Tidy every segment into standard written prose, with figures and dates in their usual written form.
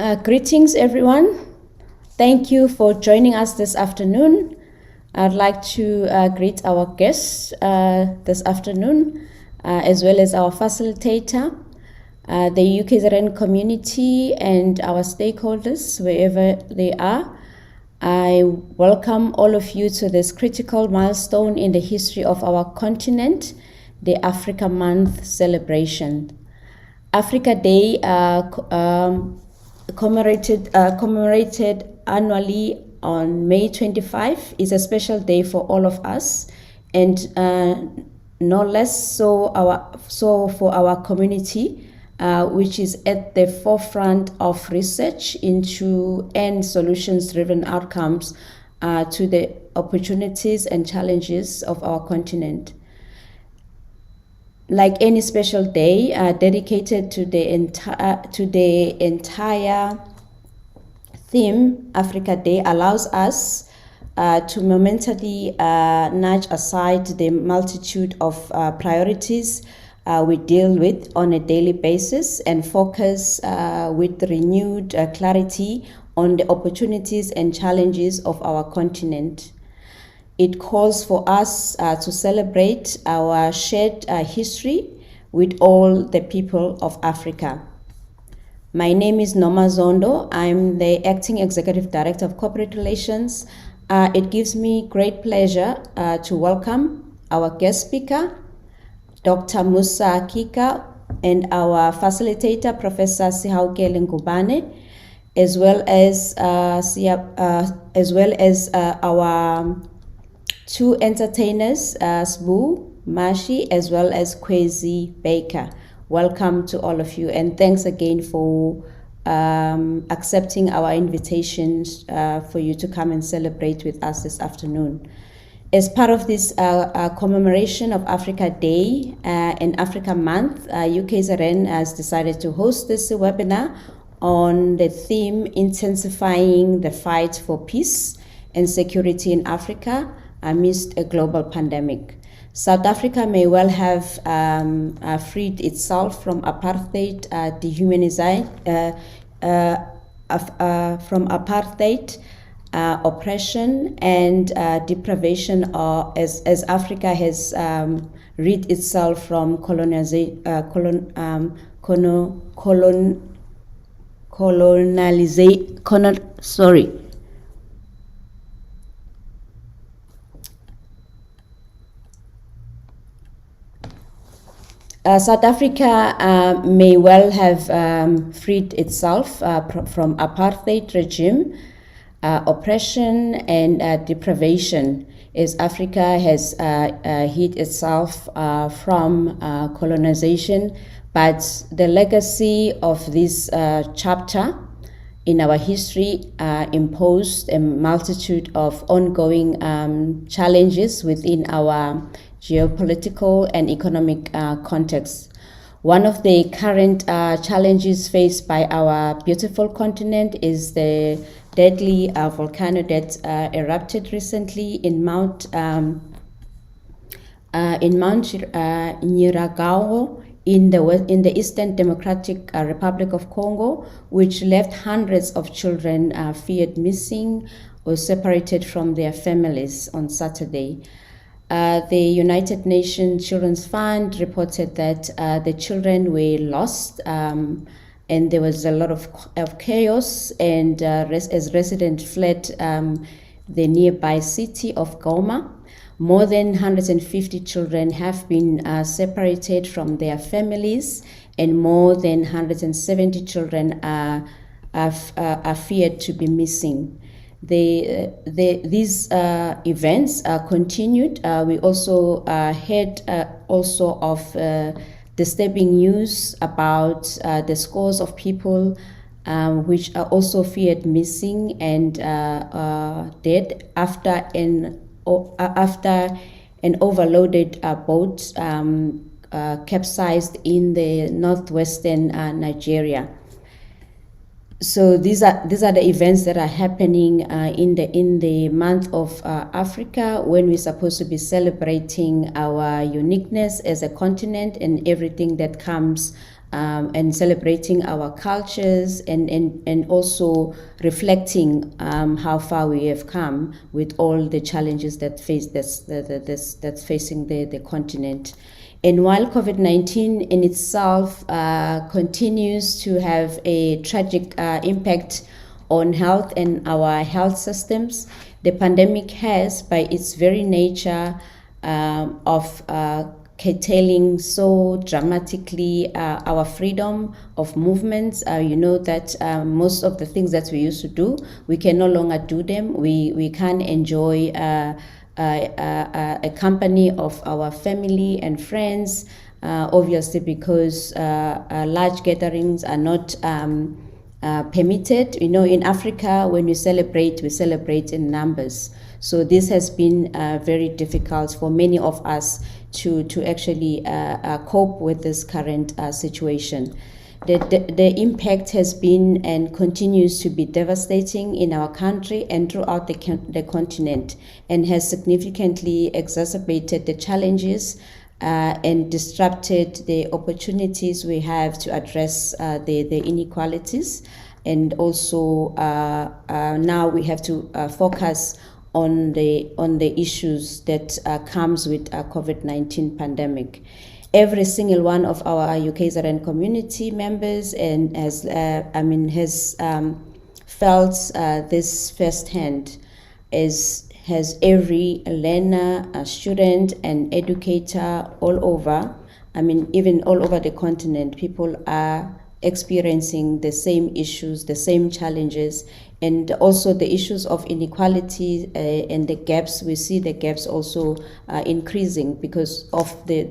Greetings, everyone. Thank you for joining us this afternoon. I'd like to greet our guests this afternoon, as well as our facilitator, the UKZN community, and our stakeholders, wherever they are. I welcome all of you to this critical milestone in the history of our continent, the Africa Month celebration. Africa Day commemorated annually on May 25 is a special day for all of us, and no less so for our community, which is at the forefront of research into and solutions-driven outcomes to the opportunities and challenges of our continent. Like any special day dedicated to the entire theme, Africa Day allows us to momentally nudge aside the multitude of priorities we deal with on a daily basis and focus with renewed clarity on the opportunities and challenges of our continent. It calls for us to celebrate our shared history with all the people of Africa. My name is Noma Zondo. I'm the Acting Executive Director of Corporate Relations. It gives me great pleasure to welcome our guest speaker, Dr. Musa Kika, and our facilitator, Professor Sihauke Ngubane, as well as our two entertainers, Sbu Mashi, as well as Kwezi Baker. Welcome to all of you, and thanks again for accepting our invitations for you to come and celebrate with us this afternoon. As part of this commemoration of Africa Day and Africa Month, UKZN has decided to host this webinar on the theme Intensifying the Fight for Peace and Security in Africa amidst a global pandemic. South Africa may well have freed itself from apartheid, oppression and deprivation, as Africa has rid itself from South Africa may well have freed itself from apartheid regime, oppression and deprivation, as Africa has hid itself from colonization. But the legacy of this chapter in our history imposed a multitude of ongoing challenges within our geopolitical and economic context. One of the current challenges faced by our beautiful continent is the deadly volcano that erupted recently in Mount Nyiragongo in the Eastern Democratic Republic of Congo, which left hundreds of children feared missing or separated from their families on Saturday. The United Nations Children's Fund reported that the children were lost, and there was a lot of chaos, and as residents fled the nearby city of Goma. More than 150 children have been separated from their families, and more than 170 children are feared to be missing. These events continued. We also heard also of disturbing news about the scores of people which are also feared missing and dead after an overloaded boat capsized in the northwestern Nigeria. So these are the events that are happening in the month of Africa, when we're supposed to be celebrating our uniqueness as a continent and everything that comes and celebrating our cultures, and also reflecting how far we have come with all the challenges that's facing the continent. And while COVID-19 in itself continues to have a tragic impact on health and our health systems, the pandemic has, by its very nature of curtailing so dramatically our freedom of movements. You know that most of the things that we used to do, we can no longer do them. We can't enjoy a company of our family and friends, obviously, because large gatherings are not permitted. You know, in Africa, when we celebrate in numbers. So this has been very difficult for many of us to actually cope with this current situation. The impact has been and continues to be devastating in our country and throughout the continent, and has significantly exacerbated the challenges and disrupted the opportunities we have to address the inequalities. And also now we have to focus on the issues that comes with COVID-19 pandemic. Every single one of our UKZN community members and has felt this firsthand, has every learner, a student, and educator all over. Even all over the continent, people are experiencing the same issues, the same challenges, and also the issues of inequality and the gaps. We see the gaps also increasing because of the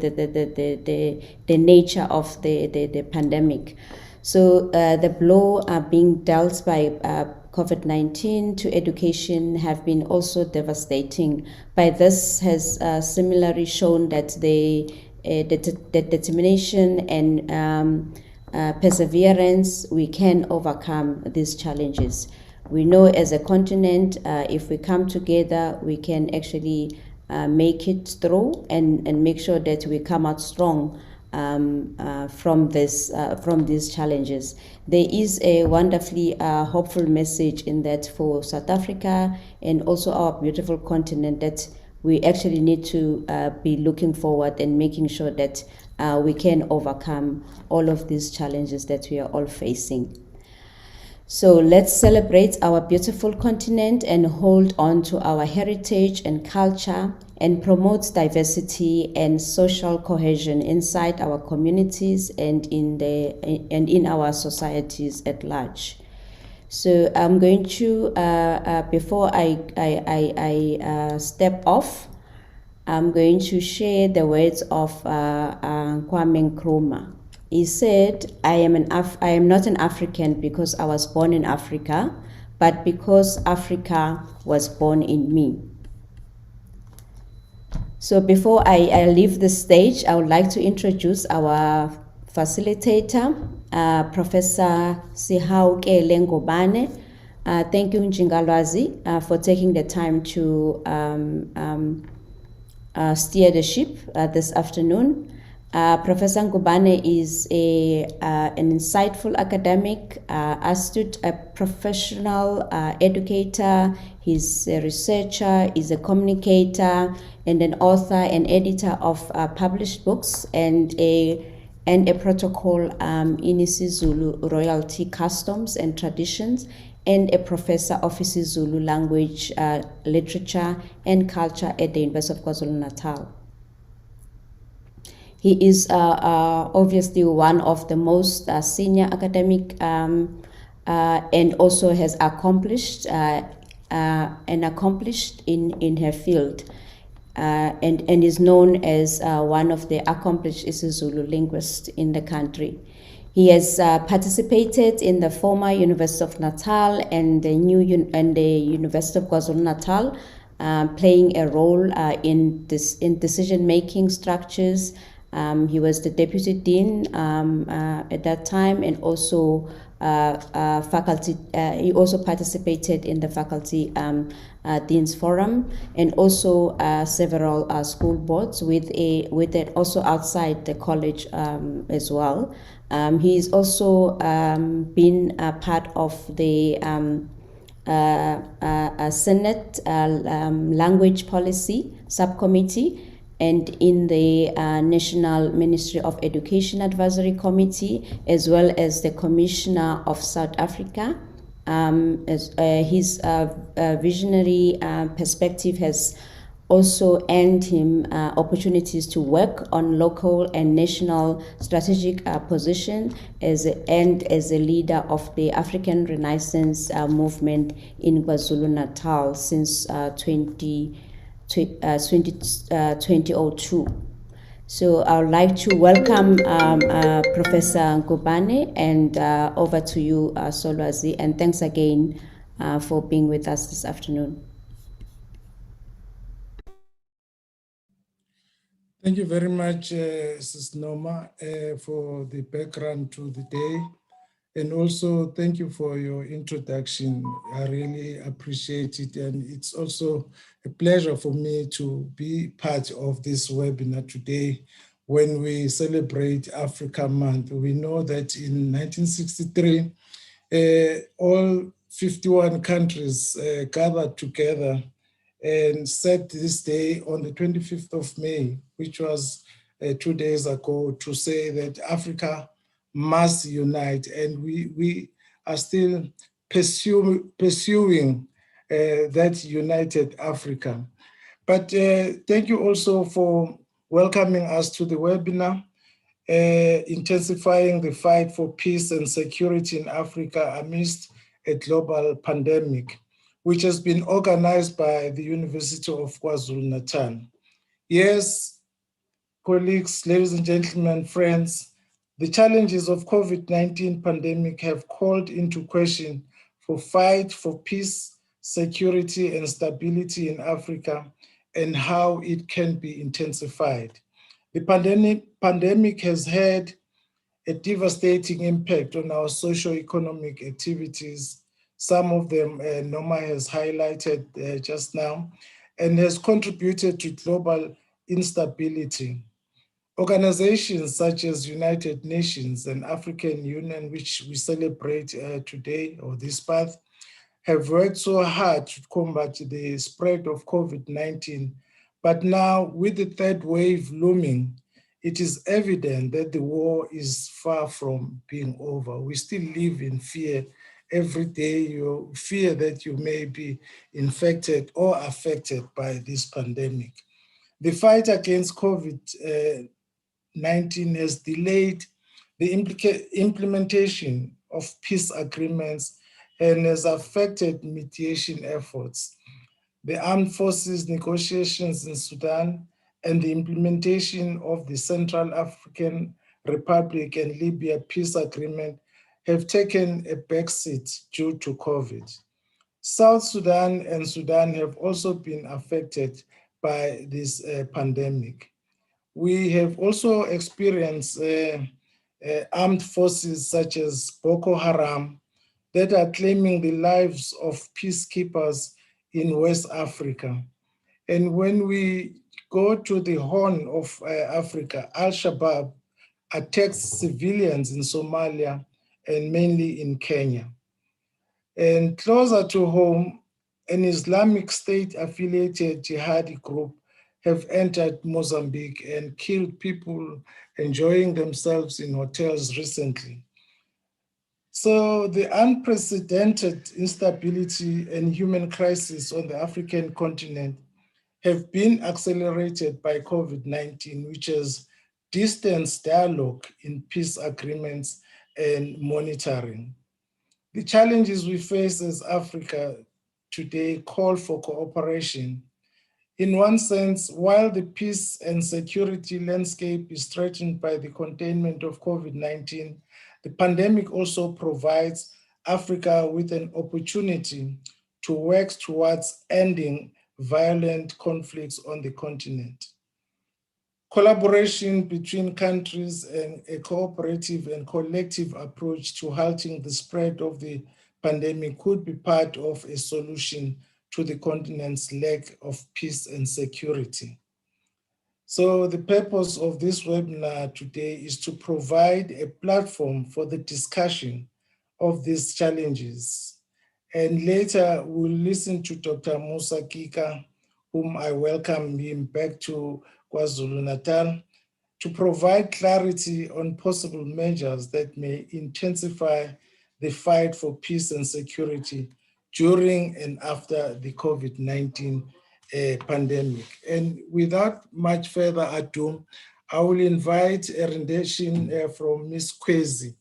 nature of the pandemic. So the blow being dealt by COVID-19 to education have been also devastating. But this has similarly shown that the determination and perseverance, we can overcome these challenges. We know as a continent, if we come together, we can actually make it through and make sure that we come out strong from these challenges. There is a wonderfully hopeful message in that for South Africa and also our beautiful continent, that we actually need to be looking forward and making sure that we can overcome all of these challenges that we are all facing. So let's celebrate our beautiful continent and hold on to our heritage and culture, and promote diversity and social cohesion inside our communities and in our societies at large. So I'm going to, before I step off, I'm going to share the words of Kwame Nkrumah. He said, I am not an African because I was born in Africa, but because Africa was born in me. So before I leave the stage, I would like to introduce our facilitator, Professor Sihauke Lengobane. Thank you, Njingalwazi, for taking the time to steer the ship this afternoon. Professor Ngubane is an insightful academic, astute, a professional educator. He's a researcher, he's a communicator, and an author and editor of published books, and a protocol in isiZulu royalty customs and traditions, and a professor of isiZulu language, literature, and culture at the University of KwaZulu-Natal. He is obviously one of the most senior academic and also has accomplished in her field and is known as one of the accomplished isiZulu linguists in the country. He has participated in the former University of Natal and the University of KwaZulu-Natal, playing a role in decision-making structures, He was the deputy dean at that time, and also faculty. He also participated in the faculty deans forum, and also several school boards with it also outside the college as well. He's also been a part of the Senate Language Policy Subcommittee, and in the National Ministry of Education Advisory Committee, as well as the Commissioner of South Africa. His visionary perspective has also earned him opportunities to work on local and national strategic position and as a leader of the African Renaissance movement in KwaZulu-Natal since 2002. So I would like to welcome Professor Ngubane, and over to you, Solwazi, and thanks again for being with us this afternoon. Thank you very much, Sis Noma, for the background to the day. And also, thank you for your introduction. I really appreciate it. And it's also a pleasure for me to be part of this webinar today when we celebrate Africa Month. We know that in 1963, all 51 countries gathered together and set this day on the 25th of May, which was 2 days ago, to say that Africa must unite, and we are still pursuing that united Africa. But thank you also for welcoming us to the webinar, intensifying the fight for peace and security in Africa amidst a global pandemic, which has been organized by the University of KwaZulu-Natal. Yes, colleagues, ladies and gentlemen, friends, the challenges of COVID-19 pandemic have called into question for fight for peace, security, and stability in Africa, and how it can be intensified. The pandemic has had a devastating impact on our socio-economic activities. Some of them Noma has highlighted just now, and has contributed to global instability. Organizations such as United Nations and African Union, which we celebrate today or this month, have worked so hard to combat the spread of COVID-19. But now, with the third wave looming, it is evident that the war is far from being over. We still live in fear. Every day you fear that you may be infected or affected by this pandemic. The fight against COVID-19 has delayed the implementation of peace agreements and has affected mediation efforts. The armed forces negotiations in Sudan and the implementation of the Central African Republic and Libya peace agreement have taken a backseat due to COVID. South Sudan and Sudan have also been affected by this pandemic. We have also experienced armed forces such as Boko Haram that are claiming the lives of peacekeepers in West Africa. And when we go to the Horn of Africa, Al-Shabaab attacks civilians in Somalia and mainly in Kenya. And closer to home, an Islamic State-affiliated jihadi group have entered Mozambique and killed people enjoying themselves in hotels recently. So the unprecedented instability and human crisis on the African continent have been accelerated by COVID-19, which has distanced dialogue in peace agreements and monitoring. The challenges we face as Africa today call for cooperation. In one sense, while the peace and security landscape is threatened by the containment of COVID-19, the pandemic also provides Africa with an opportunity to work towards ending violent conflicts on the continent. Collaboration between countries and a cooperative and collective approach to halting the spread of the pandemic could be part of a solution to the continent's lack of peace and security. So the purpose of this webinar today is to provide a platform for the discussion of these challenges. And later we'll listen to Dr. Musa Kika, whom I welcome him back to KwaZulu-Natal, to provide clarity on possible measures that may intensify the fight for peace and security during and after the COVID-19 pandemic. And without much further ado, I will invite a rendition from Ms. Kwezi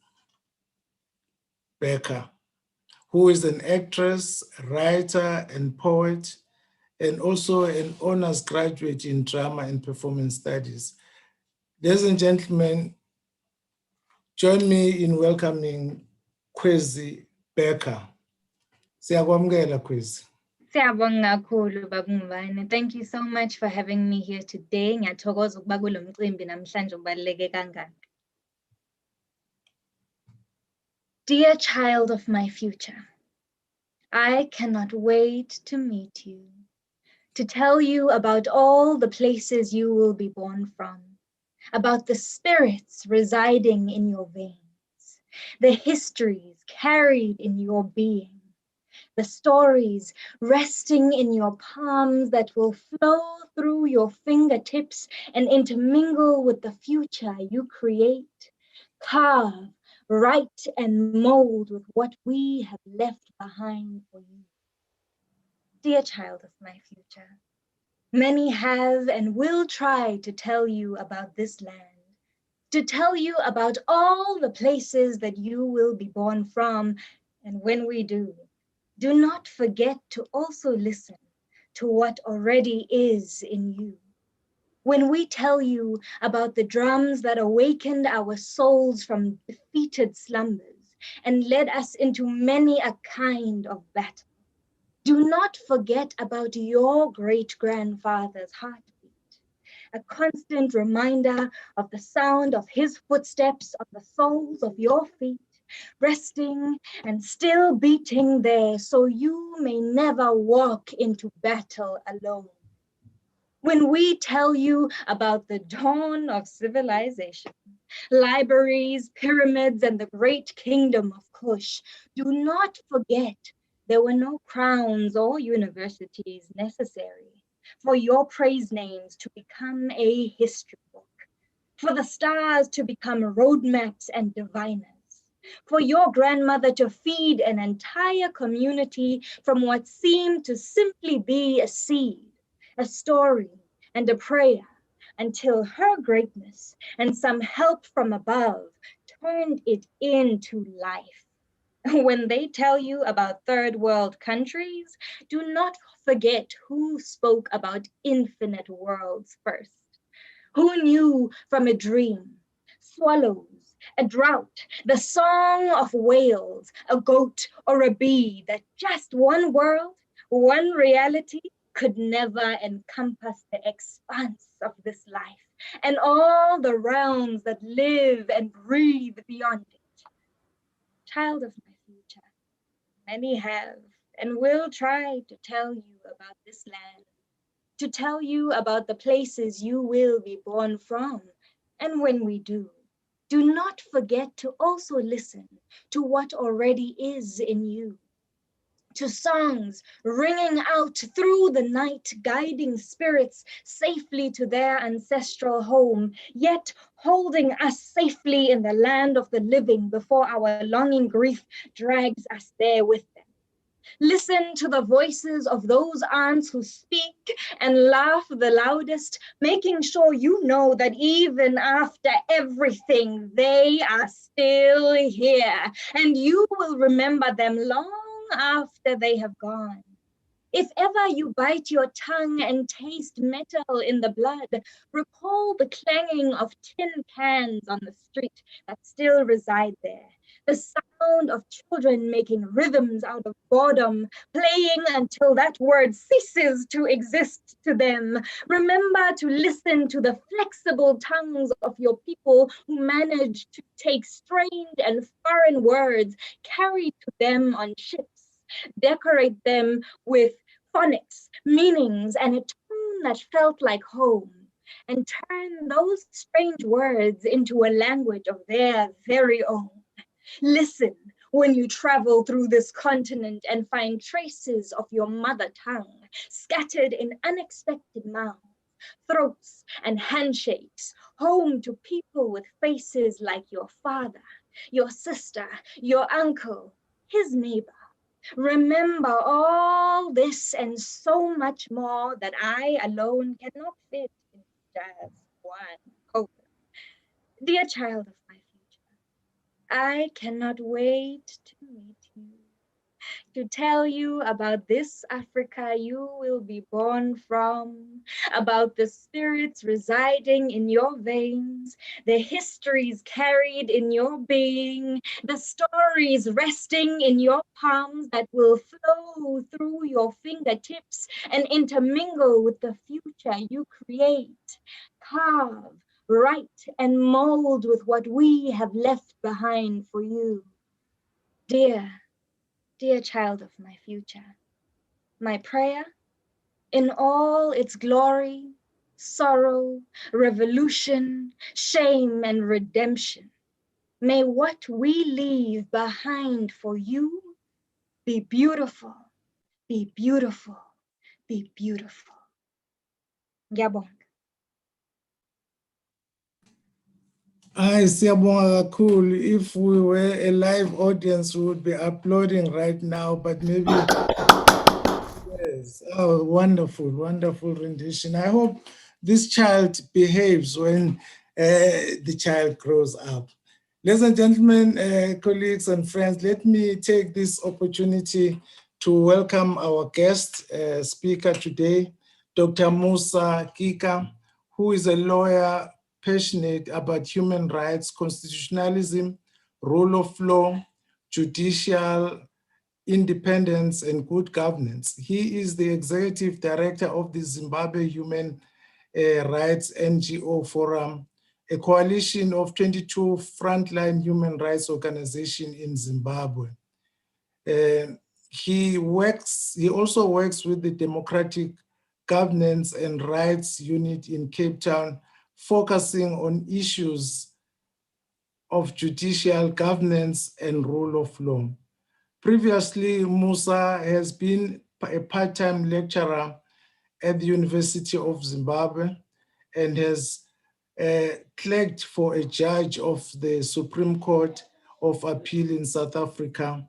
Becker, who is an actress, writer, and poet, and also an honors graduate in drama and performance studies. Ladies and gentlemen, join me in welcoming Kwezi Becker. Siyakwamukela Kwezi. Siyabonga kakhulu Babumbane. Thank you so much for having me here today. Ngiyathokoza ukuba kulo mcimbi namhlanje ubaluleke kangaka. Dear child of my future, I cannot wait to meet you, to tell you about all the places you will be born from, about the spirits residing in your veins, the histories carried in your being, the stories resting in your palms that will flow through your fingertips and intermingle with the future you create, carve, write, and mold with what we have left behind for you. Dear child of my future, many have and will try to tell you about this land, to tell you about all the places that you will be born from, and when we do not forget to also listen to what already is in you. When we tell you about the drums that awakened our souls from defeated slumbers and led us into many a kind of battle, do not forget about your great-grandfather's heartbeat, a constant reminder of the sound of his footsteps on the soles of your feet, resting and still beating there so you may never walk into battle alone. When we tell you about the dawn of civilization, libraries, pyramids, and the great kingdom of Kush, do not forget there were no crowns or universities necessary for your praise names to become a history book, for the stars to become roadmaps and diviners, for your grandmother to feed an entire community from what seemed to simply be a seed, a story, and a prayer, until her greatness and some help from above turned it into life. When they tell you about third world countries, do not forget who spoke about infinite worlds first. Who knew from a dream, swallows, a drought, the song of whales, a goat, or a bee, that just one world, one reality could never encompass the expanse of this life and all the realms that live and breathe beyond it. Child of my future, many have and will try to tell you about this land, to tell you about the places you will be born from. And when we do not forget to also listen to what already is in you, to songs ringing out through the night, guiding spirits safely to their ancestral home, yet holding us safely in the land of the living before our longing grief drags us there with them. Listen to the voices of those aunts who speak and laugh the loudest, making sure you know that even after everything, they are still here, and you will remember them long after they have gone. If ever you bite your tongue and taste metal in the blood, recall the clanging of tin cans on the street that still reside there. The sound of children making rhythms out of boredom, playing until that word ceases to exist to them. Remember to listen to the flexible tongues of your people who manage to take strained and foreign words, carried to them on ships, decorate them with phonics, meanings, and a tone that felt like home, and turn those strange words into a language of their very own. Listen when you travel through this continent and find traces of your mother tongue scattered in unexpected mouths, throats, and handshakes, home to people with faces like your father, your sister, your uncle, his neighbor. Remember all this and so much more that I alone cannot fit in just one poem. Dear child of my future, I cannot wait to meet you, to tell you about this Africa you will be born from, about the spirits residing in your veins, the histories carried in your being, the stories resting in your palms that will flow through your fingertips and intermingle with the future you create, carve, write, and mold with what we have left behind for you. Dear child of my future, my prayer in all its glory, sorrow, revolution, shame, and redemption, may what we leave behind for you be beautiful, be beautiful, be beautiful. Ngiyabonga. Hi, siyabonga kakhulu. If we were a live audience, we would be applauding right now, but maybe, yes. Oh, wonderful, wonderful rendition. I hope this child behaves when the child grows up. Ladies and gentlemen, colleagues and friends, let me take this opportunity to welcome our guest speaker today, Dr. Musa Kika, who is a lawyer passionate about human rights, constitutionalism, rule of law, judicial independence, and good governance. He is the executive director of the Zimbabwe Human Rights NGO Forum, a coalition of 22 frontline human rights organizations in Zimbabwe. He also works with the Democratic Governance and Rights Unit in Cape Town, focusing on issues of judicial governance and rule of law. Previously, Musa has been a part-time lecturer at the University of Zimbabwe and has clerked for a judge of the Supreme Court of Appeal in South Africa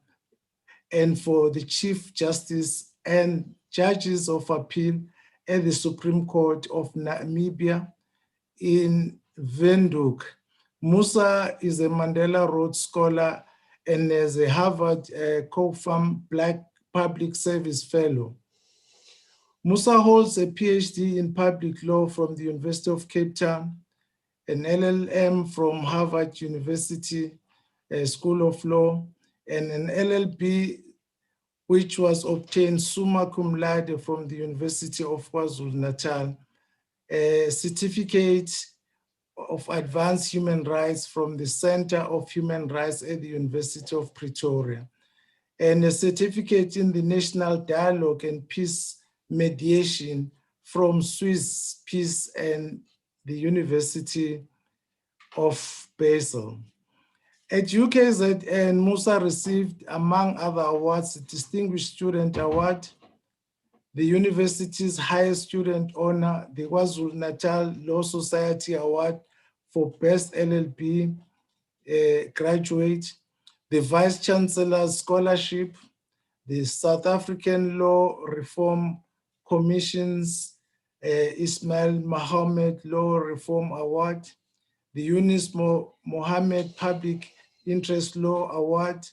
and for the Chief Justice and Judges of Appeal at the Supreme Court of Namibia in Windhoek. Musa is a Mandela Rhodes Scholar and is a Harvard COFAM Black Public Service Fellow. Musa holds a PhD in public law from the University of Cape Town, an LLM from Harvard University School of Law, and an LLB which was obtained summa cum laude from the University of KwaZulu-Natal, a certificate of advanced human rights from the Center of Human Rights at the University of Pretoria, and a certificate in the National Dialogue and Peace Mediation from Swiss Peace and the University of Basel. At UKZN, Musa received, among other awards, the Distinguished Student Award, the university's highest student honor, the KwaZulu-Natal Law Society Award for Best LLB graduate, the Vice Chancellor's Scholarship, the South African Law Reform Commission's Ismail Mohammed Law Reform Award, the Yunus Mohammed Public Interest Law Award,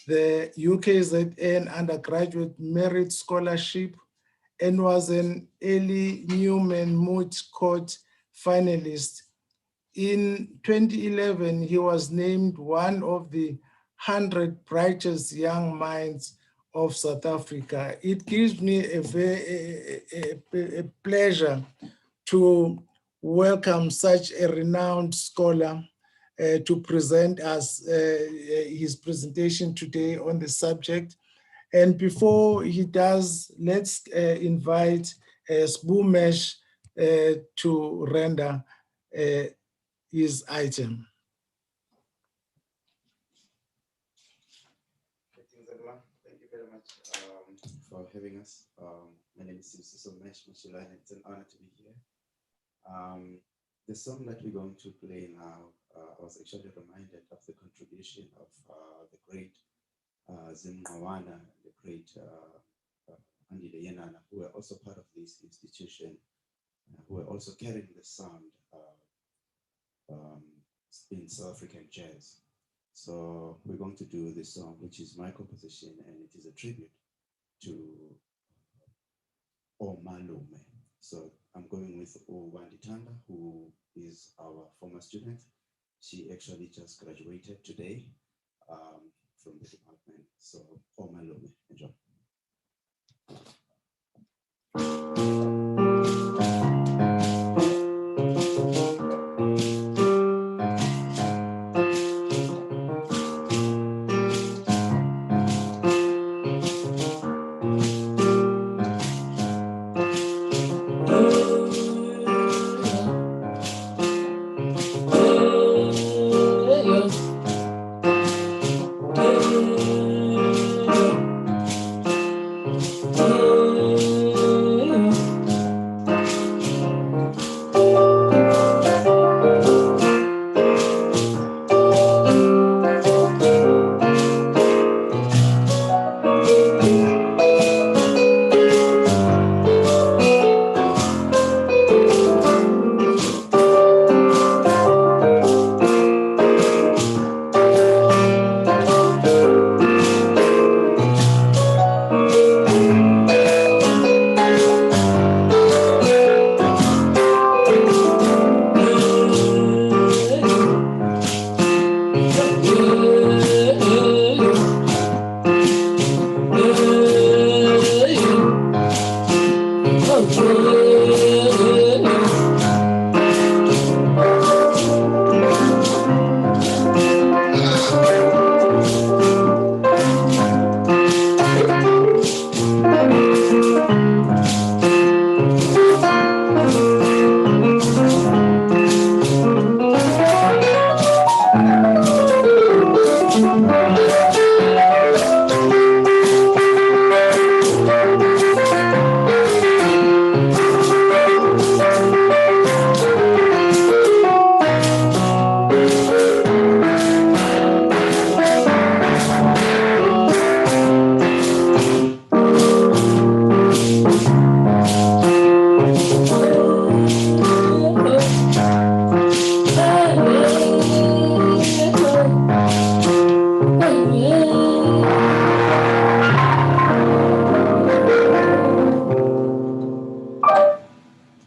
the UKZN Undergraduate Merit Scholarship, and was an early Newman Moot Court finalist. In 2011, he was named one of the 100 brightest young minds of South Africa. It gives me a pleasure to welcome such a renowned scholar to present us his presentation today on the subject. And before he does, let's invite Sbumesh to render his item. Thank you very much for having us. My name is Sbumesh Mashilane. It's an honor to be here. The song that we're going to play now, I was actually reminded of the contribution of the great Zimqawana, the great Andile Yenana, who were also part of this institution, who were also carrying the sound in South African jazz. So we're going to do this song, which is my composition, and it is a tribute to Omalume. So I'm going with Wanditanda, who is our former student. She actually just graduated today from the department. So Omalume, enjoy.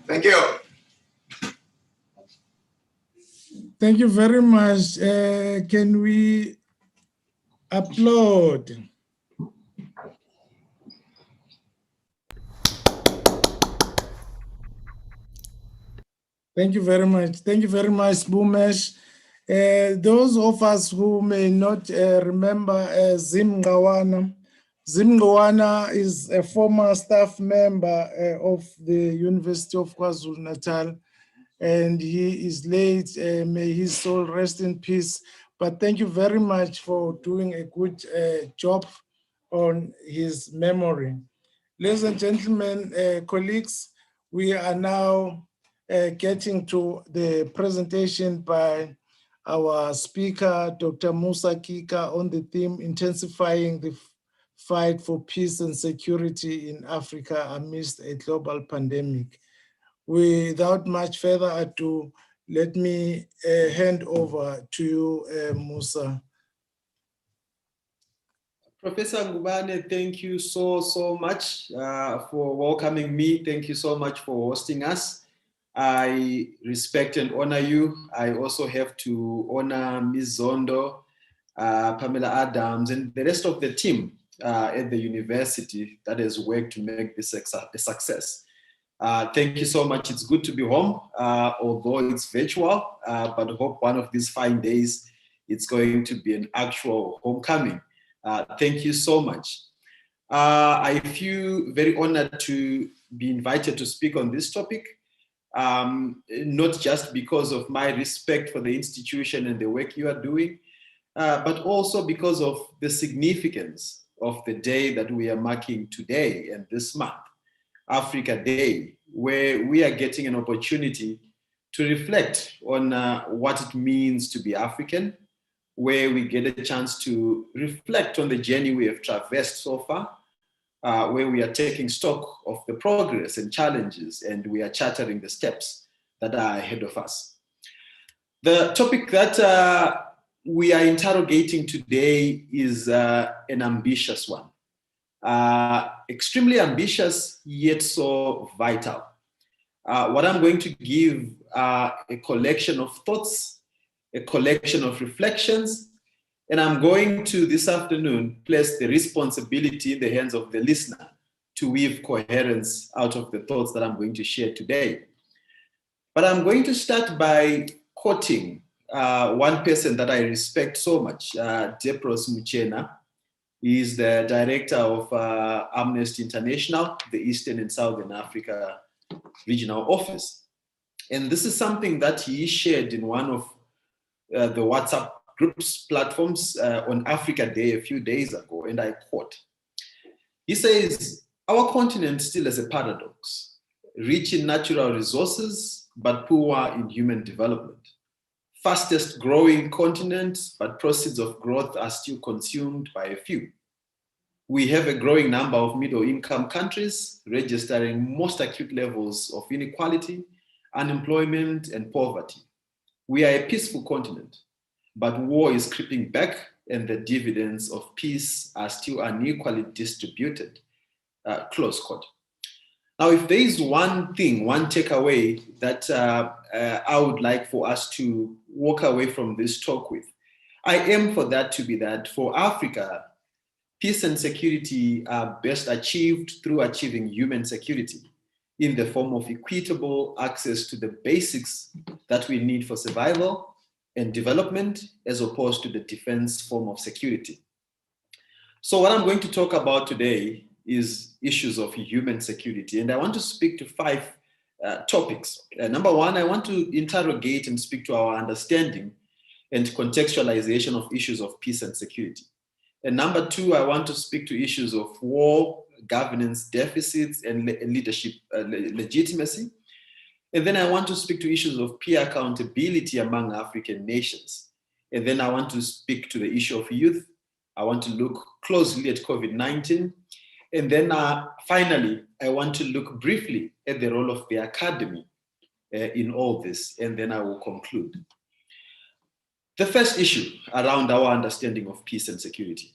Thank you. Thank you very much. Can we applaud? Thank you very much. Thank you very much, Sbumesh. Those of us who may not remember Zimqawana, Zimqawana is a former staff member of the University of KwaZulu-Natal, and he is late. May his soul rest in peace. But thank you very much for doing a good job on his memory. Ladies and gentlemen, colleagues, we are now getting to the presentation by our speaker, Dr. Musa Kika, on the theme intensifying the fight for peace and security in Africa amidst a global pandemic. Without much further ado, let me hand over to you, Musa. Professor Ngubane, thank you so much for welcoming me. Thank you so much for hosting us. I respect and honor you. I also have to honor Ms. Zondo, Pamela Adams, and the rest of the team at the university that has worked to make this a success. Thank you so much. It's good to be home, although it's virtual, but hope one of these fine days it's going to be an actual homecoming. Thank you so much. I feel very honored to be invited to speak on this topic, not just because of my respect for the institution and the work you are doing, but also because of the significance of the day that we are marking today and this month, Africa Day, where we are getting an opportunity to reflect on what it means to be African, where we get a chance to reflect on the journey we have traversed so far, where we are taking stock of the progress and challenges, and we are charting the steps that are ahead of us. The topic that we are interrogating today is an ambitious one. Extremely ambitious, yet so vital. What I'm going to give a collection of thoughts, a collection of reflections, and I'm going to this afternoon place the responsibility in the hands of the listener to weave coherence out of the thoughts that I'm going to share today. But I'm going to start by quoting one person that I respect so much, Depros Muchena. He is the director of Amnesty International, the Eastern and Southern Africa Regional Office. And this is something that he shared in one of the WhatsApp groups platforms on Africa Day a few days ago, and I quote. He says, "Our continent still has a paradox, rich in natural resources, but poor in human development. Fastest growing continent, but proceeds of growth are still consumed by a few. We have a growing number of middle-income countries registering most acute levels of inequality, unemployment, and poverty. We are a peaceful continent, but war is creeping back and the dividends of peace are still unequally distributed." Close quote. Now, if there is one thing, one takeaway that I would like for us to walk away from this talk with, I aim for that to be that for Africa, peace and security are best achieved through achieving human security in the form of equitable access to the basics that we need for survival and development, as opposed to the defense form of security. So what I'm going to talk about today is issues of human security. And I want to speak to 5 topics. Number 1, I want to interrogate and speak to our understanding and contextualization of issues of peace and security. And number 2, I want to speak to issues of war, governance deficits, and leadership legitimacy. And then I want to speak to issues of peer accountability among African nations. And then I want to speak to the issue of youth. I want to look closely at COVID-19. And then finally, I want to look briefly at the role of the academy in all this. And then I will conclude. The first issue around our understanding of peace and security.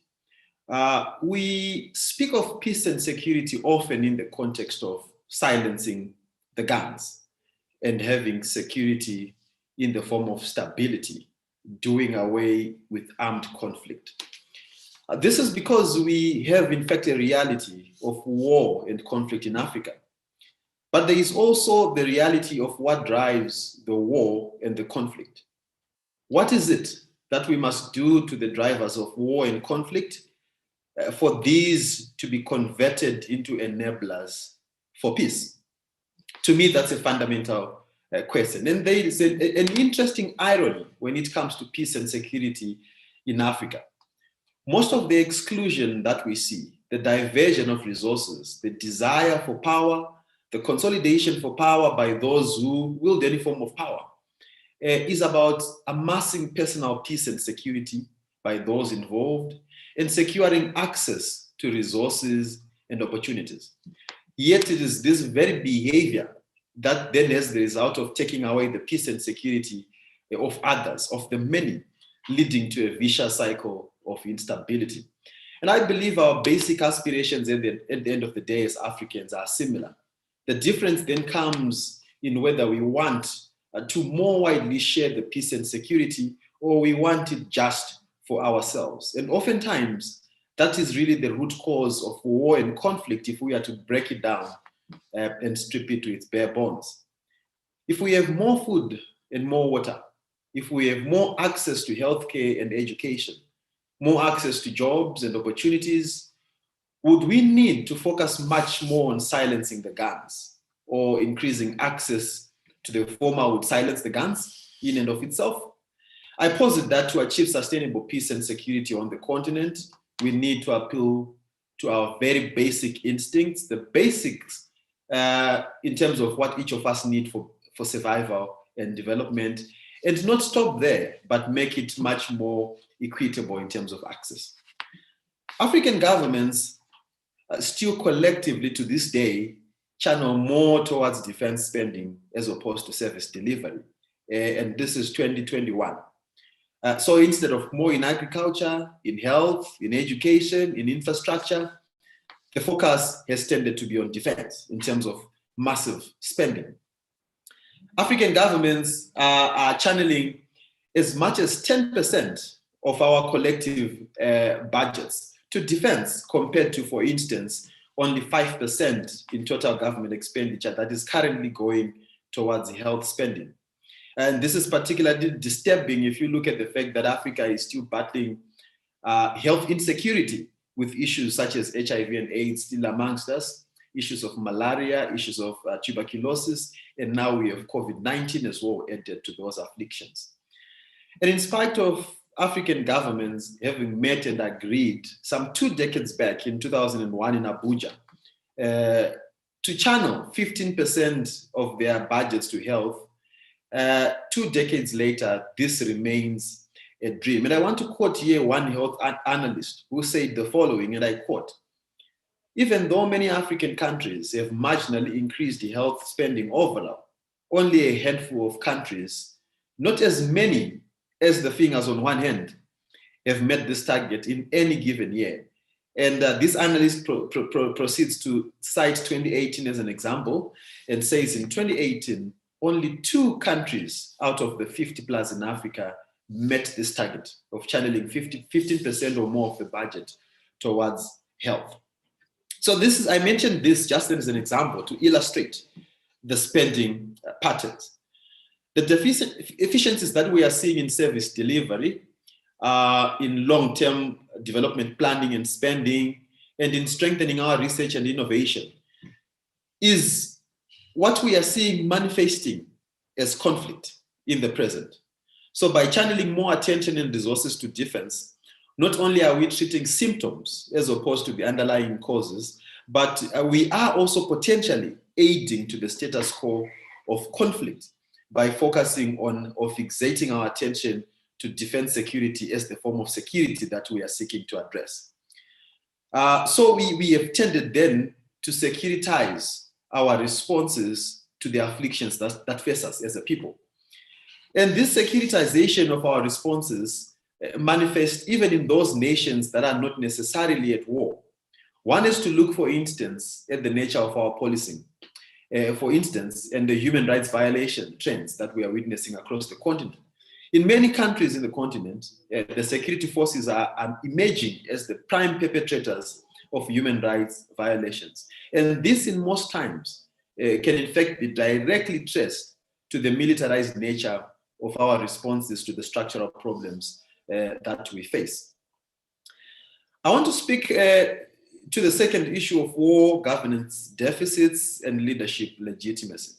We speak of peace and security often in the context of silencing the guns and having security in the form of stability, doing away with armed conflict. This is because we have, in fact, a reality of war and conflict in Africa. But there is also the reality of what drives the war and the conflict. What is it that we must do to the drivers of war and conflict for these to be converted into enablers for peace? To me, that's a fundamental question. And there is an interesting irony when it comes to peace and security in Africa. Most of the exclusion that we see, the diversion of resources, the desire for power, the consolidation for power by those who wield any form of power, is about amassing personal peace and security by those involved and securing access to resources and opportunities. Yet it is this very behavior that then has the result of taking away the peace and security of others, of the many, leading to a vicious cycle of instability. And I believe our basic aspirations at the end of the day as Africans are similar. The difference then comes in whether we want to more widely share the peace and security, or we want it just for ourselves. And oftentimes, that is really the root cause of war and conflict if we are to break it down and strip it to its bare bones. If we have more food and more water, if we have more access to healthcare and education, more access to jobs and opportunities, would we need to focus much more on silencing the guns, or increasing access to the former would silence the guns in and of itself? I posit that to achieve sustainable peace and security on the continent, we need to appeal to our very basic instincts, the basics in terms of what each of us need for survival and development, and not stop there, but make it much more equitable in terms of access. African governments still collectively to this day channel more towards defense spending as opposed to service delivery. And this is 2021. So instead of more in agriculture, in health, in education, in infrastructure, the focus has tended to be on defense in terms of massive spending. African governments are channeling as much as 10% of our collective budgets to defense, compared to, for instance, only 5% in total government expenditure that is currently going towards health spending. And this is particularly disturbing if you look at the fact that Africa is still battling health insecurity, with issues such as HIV and AIDS still amongst us, issues of malaria, issues of tuberculosis, and now we have COVID-19 as well added to those afflictions. And in spite of African governments having met and agreed some 2 decades back in 2001 in Abuja to channel 15% of their budgets to health, 2 decades later, this remains a dream. And I want to quote here one health analyst who said the following, and I quote, "Even though many African countries have marginally increased the health spending overall, only a handful of countries, not as many as the fingers on one hand, have met this target in any given year." And this analyst proceeds to cite 2018 as an example and says in 2018, only 2 countries out of the 50 plus in Africa met this target of channeling 15% or more of the budget towards health. So this is, I mentioned this just as an example to illustrate the spending patterns. The efficiencies that we are seeing in service delivery, in long-term development planning and spending, and in strengthening our research and innovation, is what we are seeing manifesting as conflict in the present. So by channeling more attention and resources to defense, not only are we treating symptoms as opposed to the underlying causes, but we are also potentially aiding to the status quo of conflict by focusing on or fixating our attention to defense security as the form of security that we are seeking to address. So we have tended then to securitize our responses to the afflictions that face us as a people. And this securitization of our responses manifests even in those nations that are not necessarily at war. One is to look, for instance, at the nature of our policing, for instance, and the human rights violation trends that we are witnessing across the continent. In many countries in the continent, the security forces are emerging as the prime perpetrators of human rights violations. And this, in most times, can in fact be directly traced to the militarized nature of our responses to the structural problems that we face. I want to speak to the second issue of war, governance deficits, and leadership legitimacy.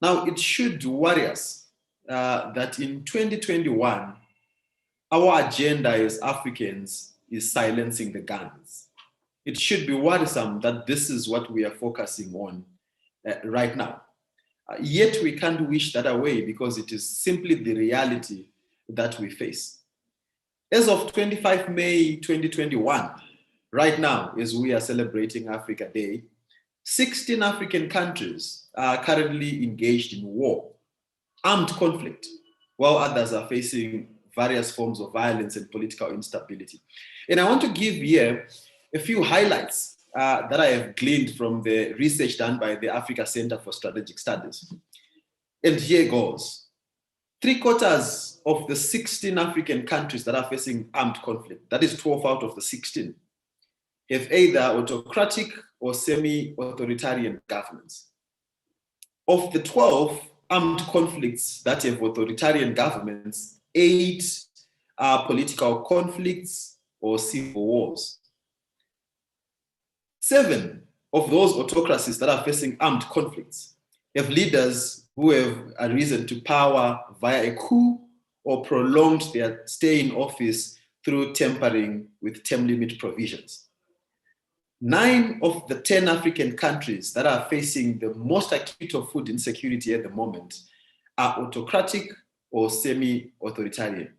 Now, it should worry us that in 2021, our agenda as Africans is silencing the guns. It should be worrisome that this is what we are focusing on right now. Yet we can't wish that away because it is simply the reality that we face. As of 25 May 2021, right now, as we are celebrating Africa Day, 16 African countries are currently engaged in war, armed conflict, while others are facing various forms of violence and political instability. And I want to give here a few highlights that I have gleaned from the research done by the Africa Center for Strategic Studies. And here goes. 3/4 of the 16 African countries that are facing armed conflict, that is 12 out of the 16, have either autocratic or semi-authoritarian governments. Of the 12 armed conflicts that have authoritarian governments, 8 are political conflicts or civil wars. 7 of those autocracies that are facing armed conflicts have leaders who have arisen to power via a coup or prolonged their stay in office through tampering with term limit provisions. 9 of the 10 African countries that are facing the most acute of food insecurity at the moment are autocratic or semi-authoritarian.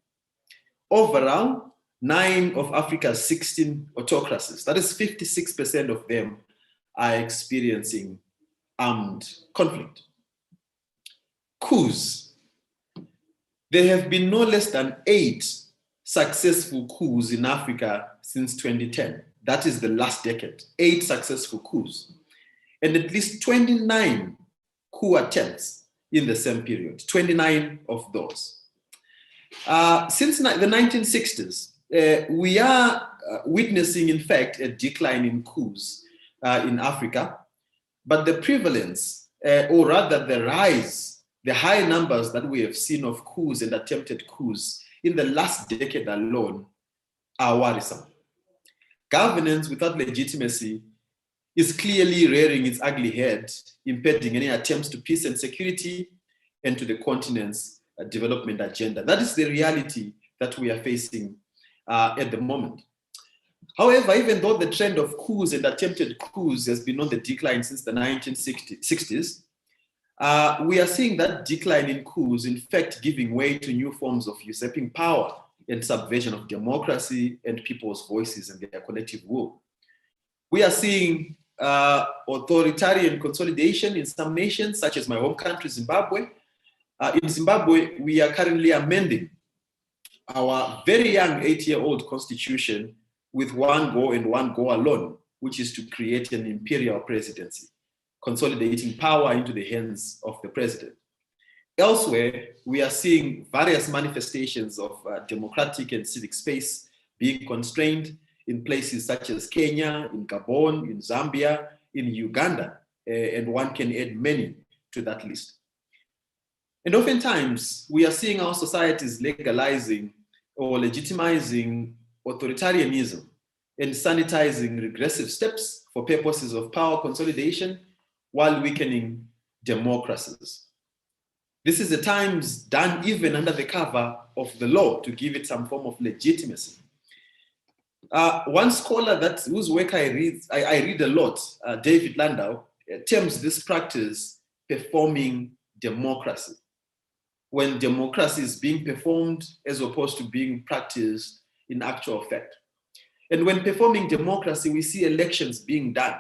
Overall, 9 of Africa's 16 autocracies, that is 56% of them, are experiencing armed conflict. Coups. There have been no less than 8 successful coups in Africa since 2010. That is the last decade, 8 successful coups, and at least 29 coup attempts in the same period, 29 of those. Since the 1960s, we are witnessing, in fact, a decline in coups in Africa, but the prevalence, or rather the rise, the high numbers that we have seen of coups and attempted coups in the last decade alone are worrisome. Governance without legitimacy is clearly rearing its ugly head, impeding any attempts to peace and security and to the continent's development agenda. That is the reality that we are facing at the moment. However, even though the trend of coups and attempted coups has been on the decline since the 1960s, we are seeing that decline in coups, in fact, giving way to new forms of usurping power and subversion of democracy and people's voices and their collective will. We are seeing authoritarian consolidation in some nations, such as my home country, Zimbabwe. In Zimbabwe, we are currently amending our very young 8-year-old constitution with one goal and one goal alone, which is to create an imperial presidency, consolidating power into the hands of the president. Elsewhere, we are seeing various manifestations of democratic and civic space being constrained in places such as Kenya, in Gabon, in Zambia, in Uganda, and one can add many to that list. And oftentimes, we are seeing our societies legalizing or legitimizing authoritarianism and sanitizing regressive steps for purposes of power consolidation while weakening democracies. This is at times done even under the cover of the law to give it some form of legitimacy. One scholar whose work I read a lot, David Landau, terms this practice performing democracy, when democracy is being performed as opposed to being practiced in actual fact. And when performing democracy, we see elections being done.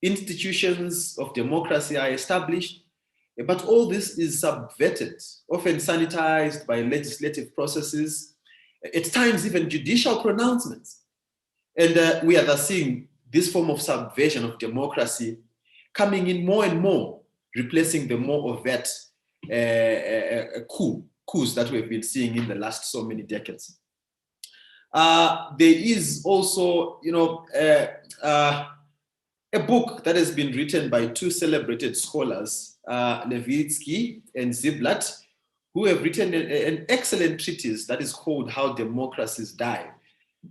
Institutions of democracy are established, but all this is subverted, often sanitized by legislative processes, at times even judicial pronouncements. And we are thus seeing this form of subversion of democracy coming in more and more, replacing the more overt coups that we've been seeing in the last so many decades. There is also, a book that has been written by 2 celebrated scholars, Levitsky and Ziblatt, who have written an excellent treatise that is called How Democracies Die.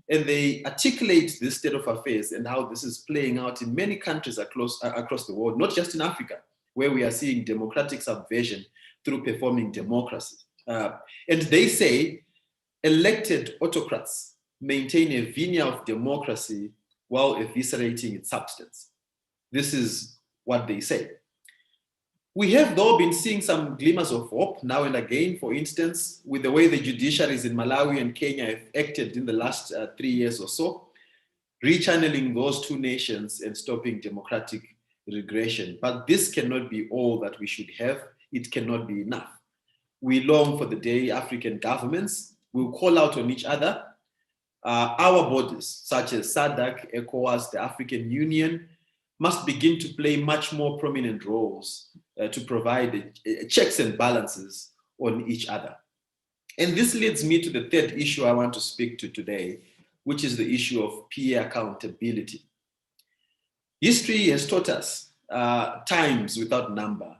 And they articulate this state of affairs and how this is playing out in many countries across the world, not just in Africa, where we are seeing democratic subversion through performing democracy. And they say elected autocrats maintain a veneer of democracy while eviscerating its substance. This is what they say. We have, though, been seeing some glimmers of hope now and again, for instance, with the way the judiciaries in Malawi and Kenya have acted in the last 3 years or so, rechanneling those 2 nations and stopping democratic regression. But this cannot be all that we should have. It cannot be enough. We long for the day African governments will call out on each other. Our bodies, such as SADC, ECOWAS, the African Union, must begin to play much more prominent roles to provide checks and balances on each other. And this leads me to the third issue I want to speak to today, which is the issue of peer accountability. History has taught us times without number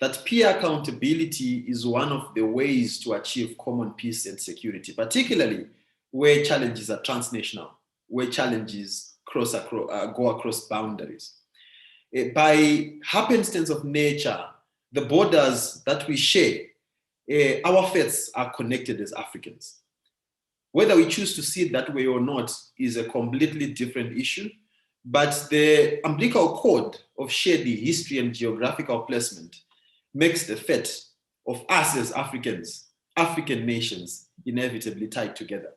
that peer accountability is one of the ways to achieve common peace and security, particularly where challenges are transnational, where challenges go across boundaries. By happenstance of nature, the borders that we share, our fates are connected as Africans. Whether we choose to see it that way or not is a completely different issue, but the umbilical cord of shared history and geographical placement makes the fate of us as Africans, African nations, inevitably tied together.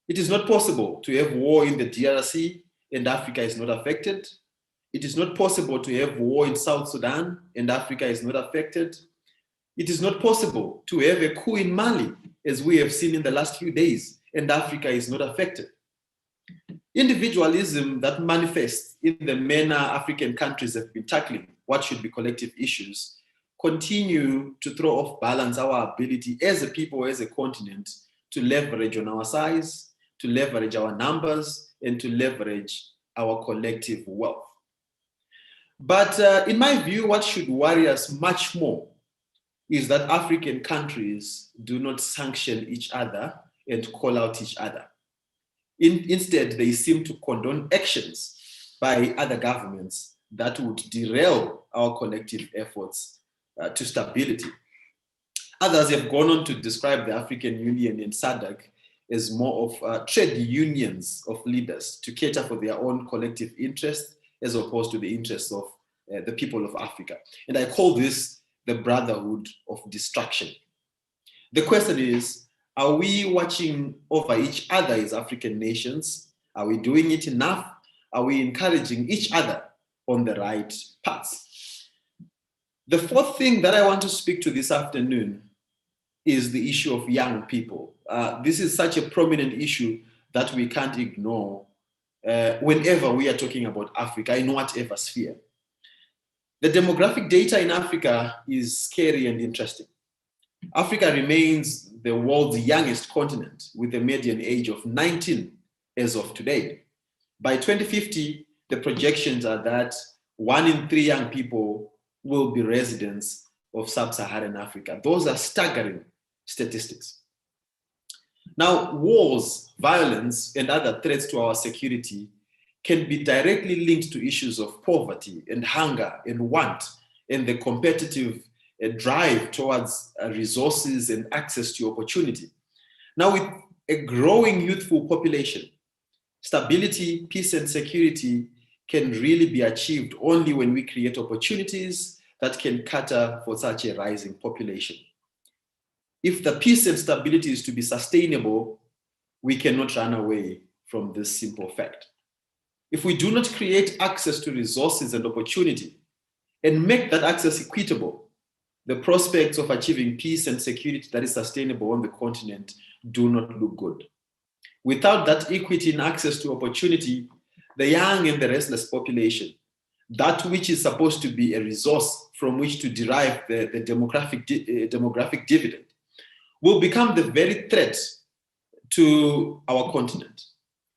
It is not possible to have war in the DRC and Africa is not affected. It is not possible to have war in South Sudan and Africa is not affected. It is not possible to have a coup in Mali, as we have seen in the last few days, and Africa is not affected. Individualism that manifests in the manner African countries have been tackling what should be collective issues continue to throw off balance our ability as a people, as a continent, to leverage on our size, to leverage our numbers, and to leverage our collective wealth. But in my view, what should worry us much more is that African countries do not sanction each other and call out each other. Instead, they seem to condone actions by other governments that would derail our collective efforts to stability. Others have gone on to describe the African Union and SADC as more of trade unions of leaders to cater for their own collective interests as opposed to the interests of the people of Africa. And I call this the brotherhood of destruction. The question is, are we watching over each other as African nations? Are we doing it enough? Are we encouraging each other on the right paths? The fourth thing that I want to speak to this afternoon is the issue of young people. This is such a prominent issue that we can't ignore whenever we are talking about Africa in whatever sphere. The demographic data in Africa is scary and interesting. Africa remains the world's youngest continent with a median age of 19 as of today. By 2050, the projections are that 1 in 3 young people will be residents of sub-Saharan Africa. Those are staggering statistics. Now, wars, violence, and other threats to our security can be directly linked to issues of poverty and hunger and want and the competitive drive towards resources and access to opportunity. Now, with a growing youthful population, stability, peace, and security can really be achieved only when we create opportunities that can cater for such a rising population. If the peace and stability is to be sustainable, we cannot run away from this simple fact. If we do not create access to resources and opportunity and make that access equitable, the prospects of achieving peace and security that is sustainable on the continent do not look good. Without that equity in access to opportunity, the young and the restless population, that which is supposed to be a resource from which to derive the demographic dividend, will become the very threat to our continent.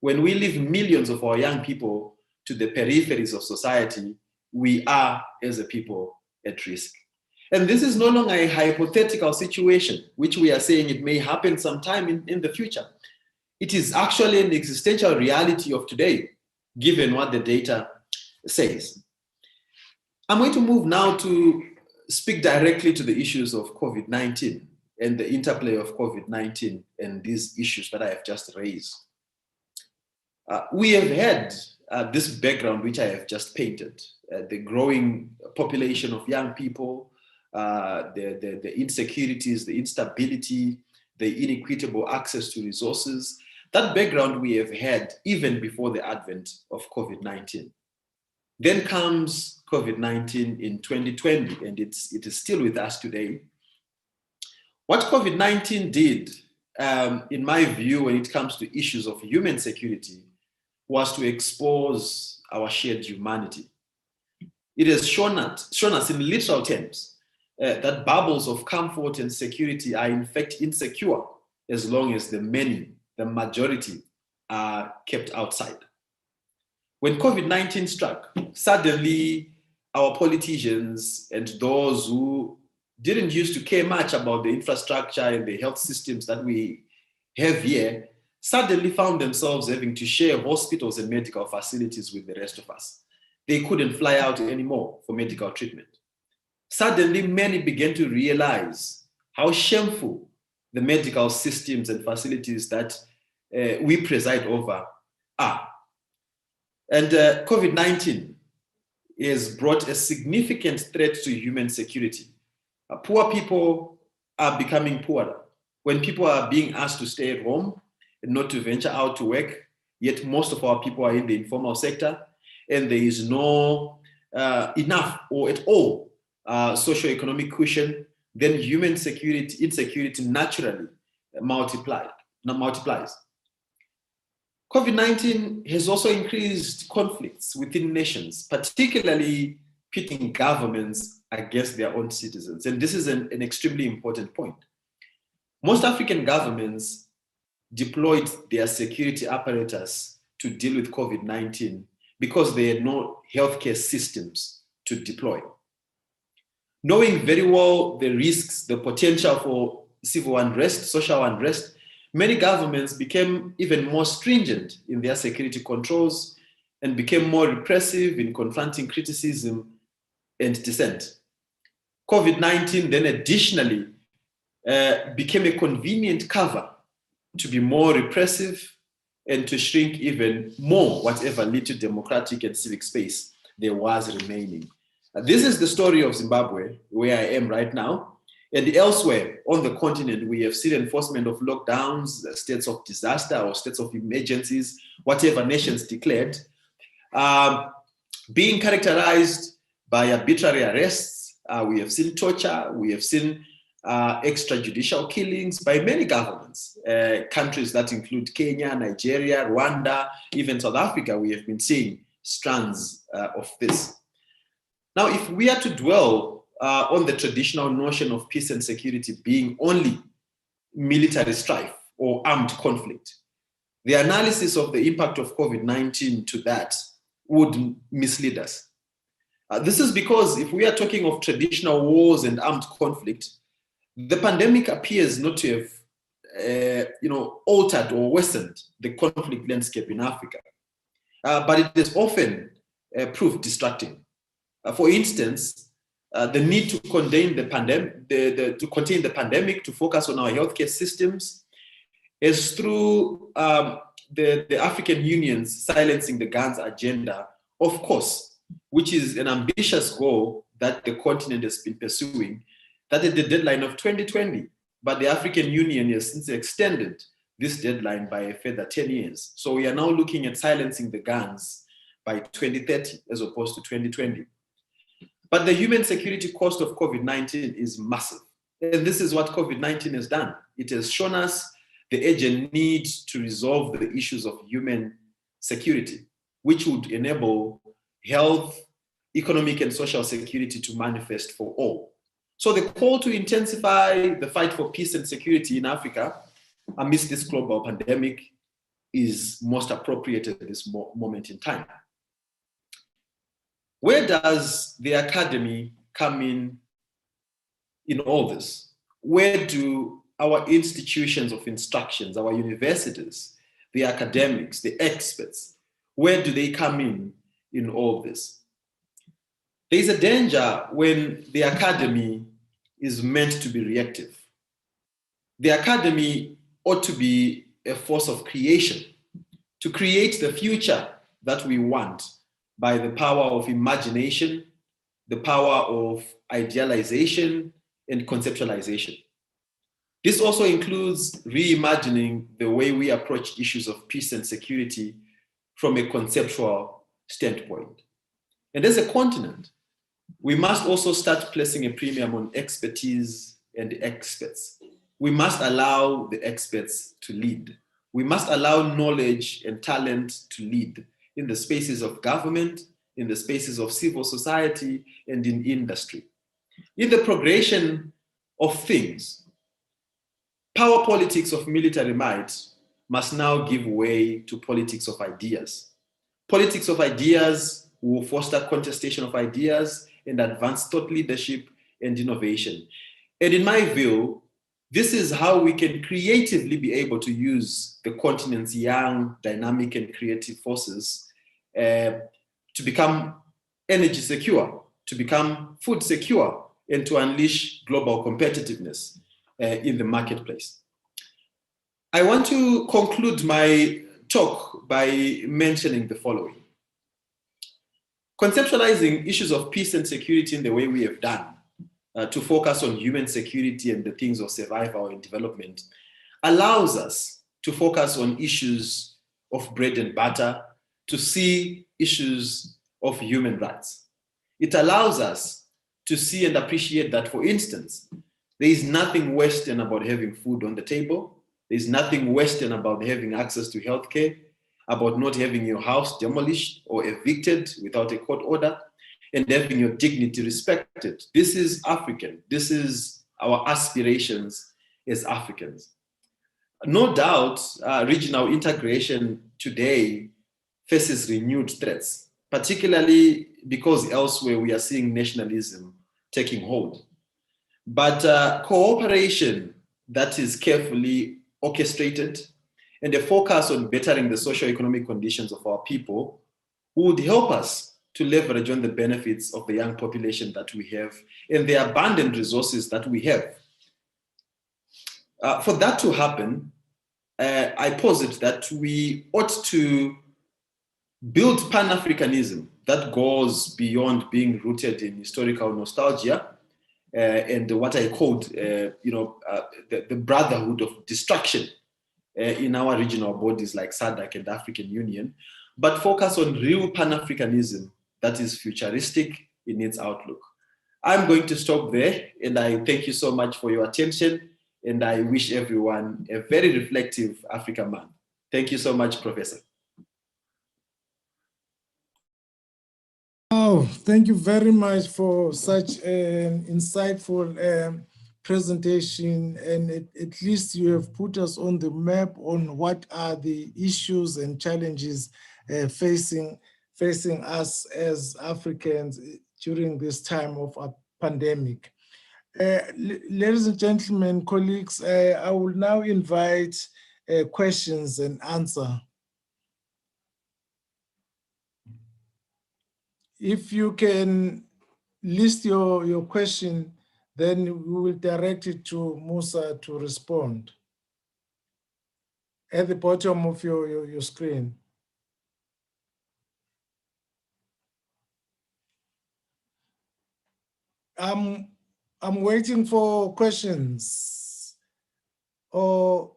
When we leave millions of our young people to the peripheries of society, we are, as a people, at risk. And this is no longer a hypothetical situation, which we are saying it may happen sometime in the future. It is actually an existential reality of today, given what the data says. I'm going to move now to speak directly to the issues of COVID-19 and the interplay of COVID-19 and these issues that I have just raised. We have had this background which I have just painted, the growing population of young people, the insecurities, the instability, the inequitable access to resources. That background we have had even before the advent of COVID-19. Then comes COVID-19 in 2020, and it is still with us today. What COVID-19 did in my view, when it comes to issues of human security, was to expose our shared humanity. It has shown us in literal terms that bubbles of comfort and security are in fact insecure as long as the many, the majority, are kept outside. When COVID-19 struck, suddenly our politicians and those who didn't used to care much about the infrastructure and the health systems that we have here suddenly found themselves having to share hospitals and medical facilities with the rest of us. They couldn't fly out anymore for medical treatment. Suddenly, many began to realize how shameful the medical systems and facilities that we preside over are. And COVID-19 has brought a significant threat to human security. Poor people are becoming poorer. When people are being asked to stay at home and not to venture out to work, yet most of our people are in the informal sector, and there is no enough or at all socioeconomic cushion, then human insecurity naturally multiplies. COVID-19 has also increased conflicts within nations, particularly pitting governments against their own citizens. And this is an extremely important point. Most African governments deployed their security apparatus to deal with COVID-19 because they had no healthcare systems to deploy. Knowing very well the risks, the potential for civil unrest, social unrest, many governments became even more stringent in their security controls and became more repressive in confronting criticism and dissent. COVID-19 then additionally became a convenient cover to be more repressive and to shrink even more whatever little democratic and civic space there was remaining. This is the story of Zimbabwe, where I am right now. And elsewhere on the continent, we have seen enforcement of lockdowns, states of disaster or states of emergencies, whatever nations declared, being characterized by arbitrary arrests. We have seen torture, we have seen extrajudicial killings by many governments, countries that include Kenya, Nigeria, Rwanda, even South Africa. We have been seeing strands of this. Now, if we are to dwell on the traditional notion of peace and security being only military strife or armed conflict, the analysis of the impact of COVID-19 to that would mislead us. This is because if we are talking of traditional wars and armed conflict, the pandemic appears not to have altered or worsened the conflict landscape in Africa, but it has often proved distracting. For instance, the need to contain the pandemic, to focus on our healthcare systems, is through the African Union's silencing the guns agenda, of course, which is an ambitious goal that the continent has been pursuing, that is the deadline of 2020. But the African Union has since extended this deadline by a further 10 years. So we are now looking at silencing the guns by 2030 as opposed to 2020. But the human security cost of COVID-19 is massive. And this is what COVID-19 has done. It has shown us the urgent need to resolve the issues of human security, which would enable health, economic, and social security to manifest for all. So the call to intensify the fight for peace and security in Africa amidst this global pandemic is most appropriate at this moment in time. Where does the academy come in all this? Where do our institutions of instructions, our universities, the academics, the experts, where do they come in all this? There is a danger when the academy is meant to be reactive. The academy ought to be a force of creation, to create the future that we want by the power of imagination, the power of idealization and conceptualization. This also includes reimagining the way we approach issues of peace and security from a conceptual standpoint. And as a continent, we must also start placing a premium on expertise and experts. we must allow the experts to lead. We must allow knowledge and talent to lead in the spaces of government, in the spaces of civil society, and in industry. In the progression of things, power politics of military might must now give way to politics of ideas. Politics of ideas will foster contestation of ideas and advance thought leadership and innovation. And in my view, this is how we can creatively be able to use the continent's young, dynamic, and creative forces to become energy secure, to become food secure, and to unleash global competitiveness in the marketplace. I want to conclude my talk by mentioning the following. Conceptualizing issues of peace and security in the way we have done, to focus on human security and the things of survival and development, allows us to focus on issues of bread and butter, to see issues of human rights. It allows us to see and appreciate that, for instance, there is nothing Western about having food on the table. There's nothing Western about having access to healthcare, about not having your house demolished or evicted without a court order, and having your dignity respected. This is African. This is our aspirations as Africans. No doubt, regional integration today faces renewed threats, particularly because elsewhere we are seeing nationalism taking hold. But cooperation that is carefully orchestrated and a focus on bettering the socio-economic conditions of our people would help us to leverage on the benefits of the young population that we have and the abundant resources that we have. For that to happen, I posit that we ought to build Pan-Africanism that goes beyond being rooted in historical nostalgia and what I called, the brotherhood of destruction in our regional bodies like SADC and African Union, but focus on real Pan-Africanism that is futuristic in its outlook. I'm going to stop there, and I thank you so much for your attention, and I wish everyone a very reflective Africa Month. Thank you so much, Professor. Oh, thank you very much for such an insightful presentation, and at least you have put us on the map on what are the issues and challenges facing us as Africans during this time of a pandemic. Ladies and gentlemen, colleagues, I will now invite questions and answer. If you can list your question, then we will direct it to Musa to respond. At the bottom of your screen. I'm waiting for questions or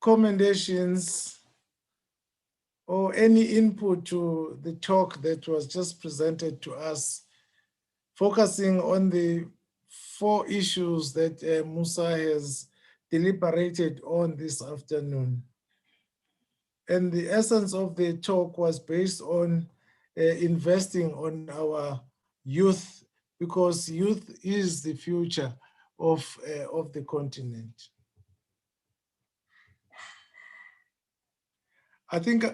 commendations or any input to the talk that was just presented to us, focusing on the 4 issues that Musa has deliberated on this afternoon. And the essence of the talk was based on investing on our youth, because youth is the future of the continent. I think,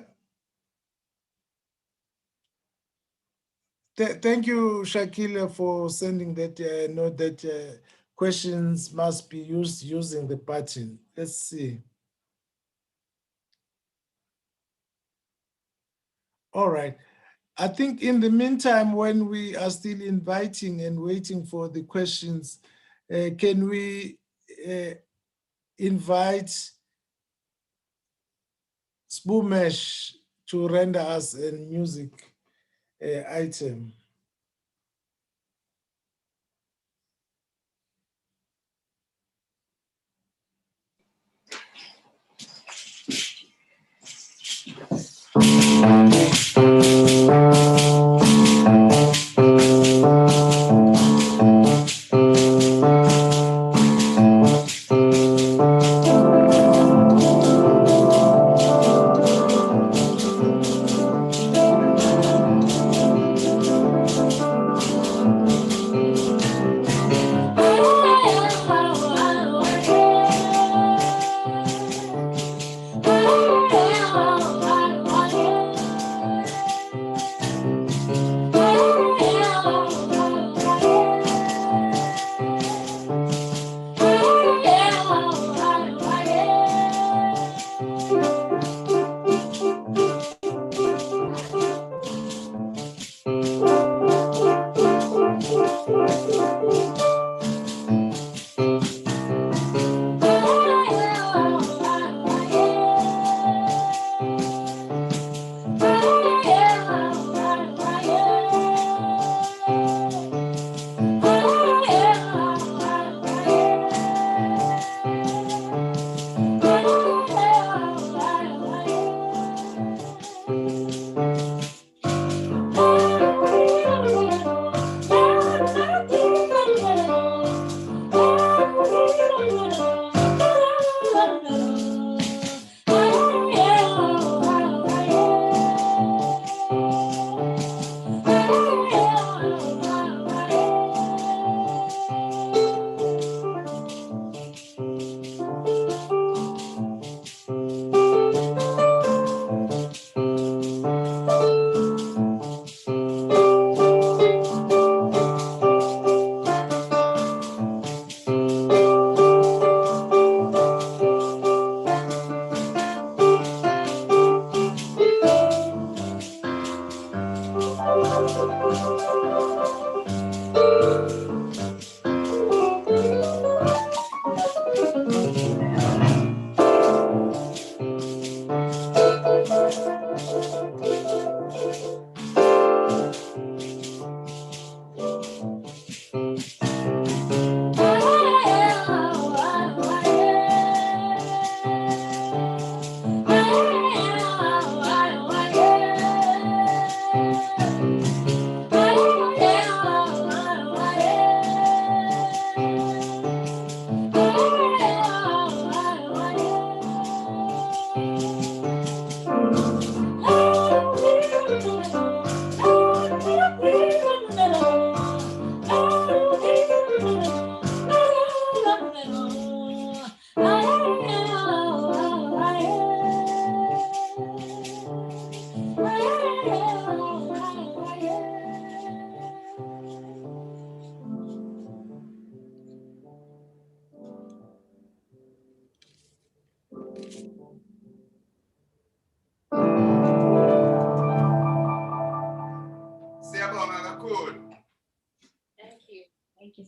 thank you, Shakila, for sending that note that questions must be used using the button. Let's see. All right. I think in the meantime, when we are still inviting and waiting for the questions, can we invite Spoomesh to render us a music item?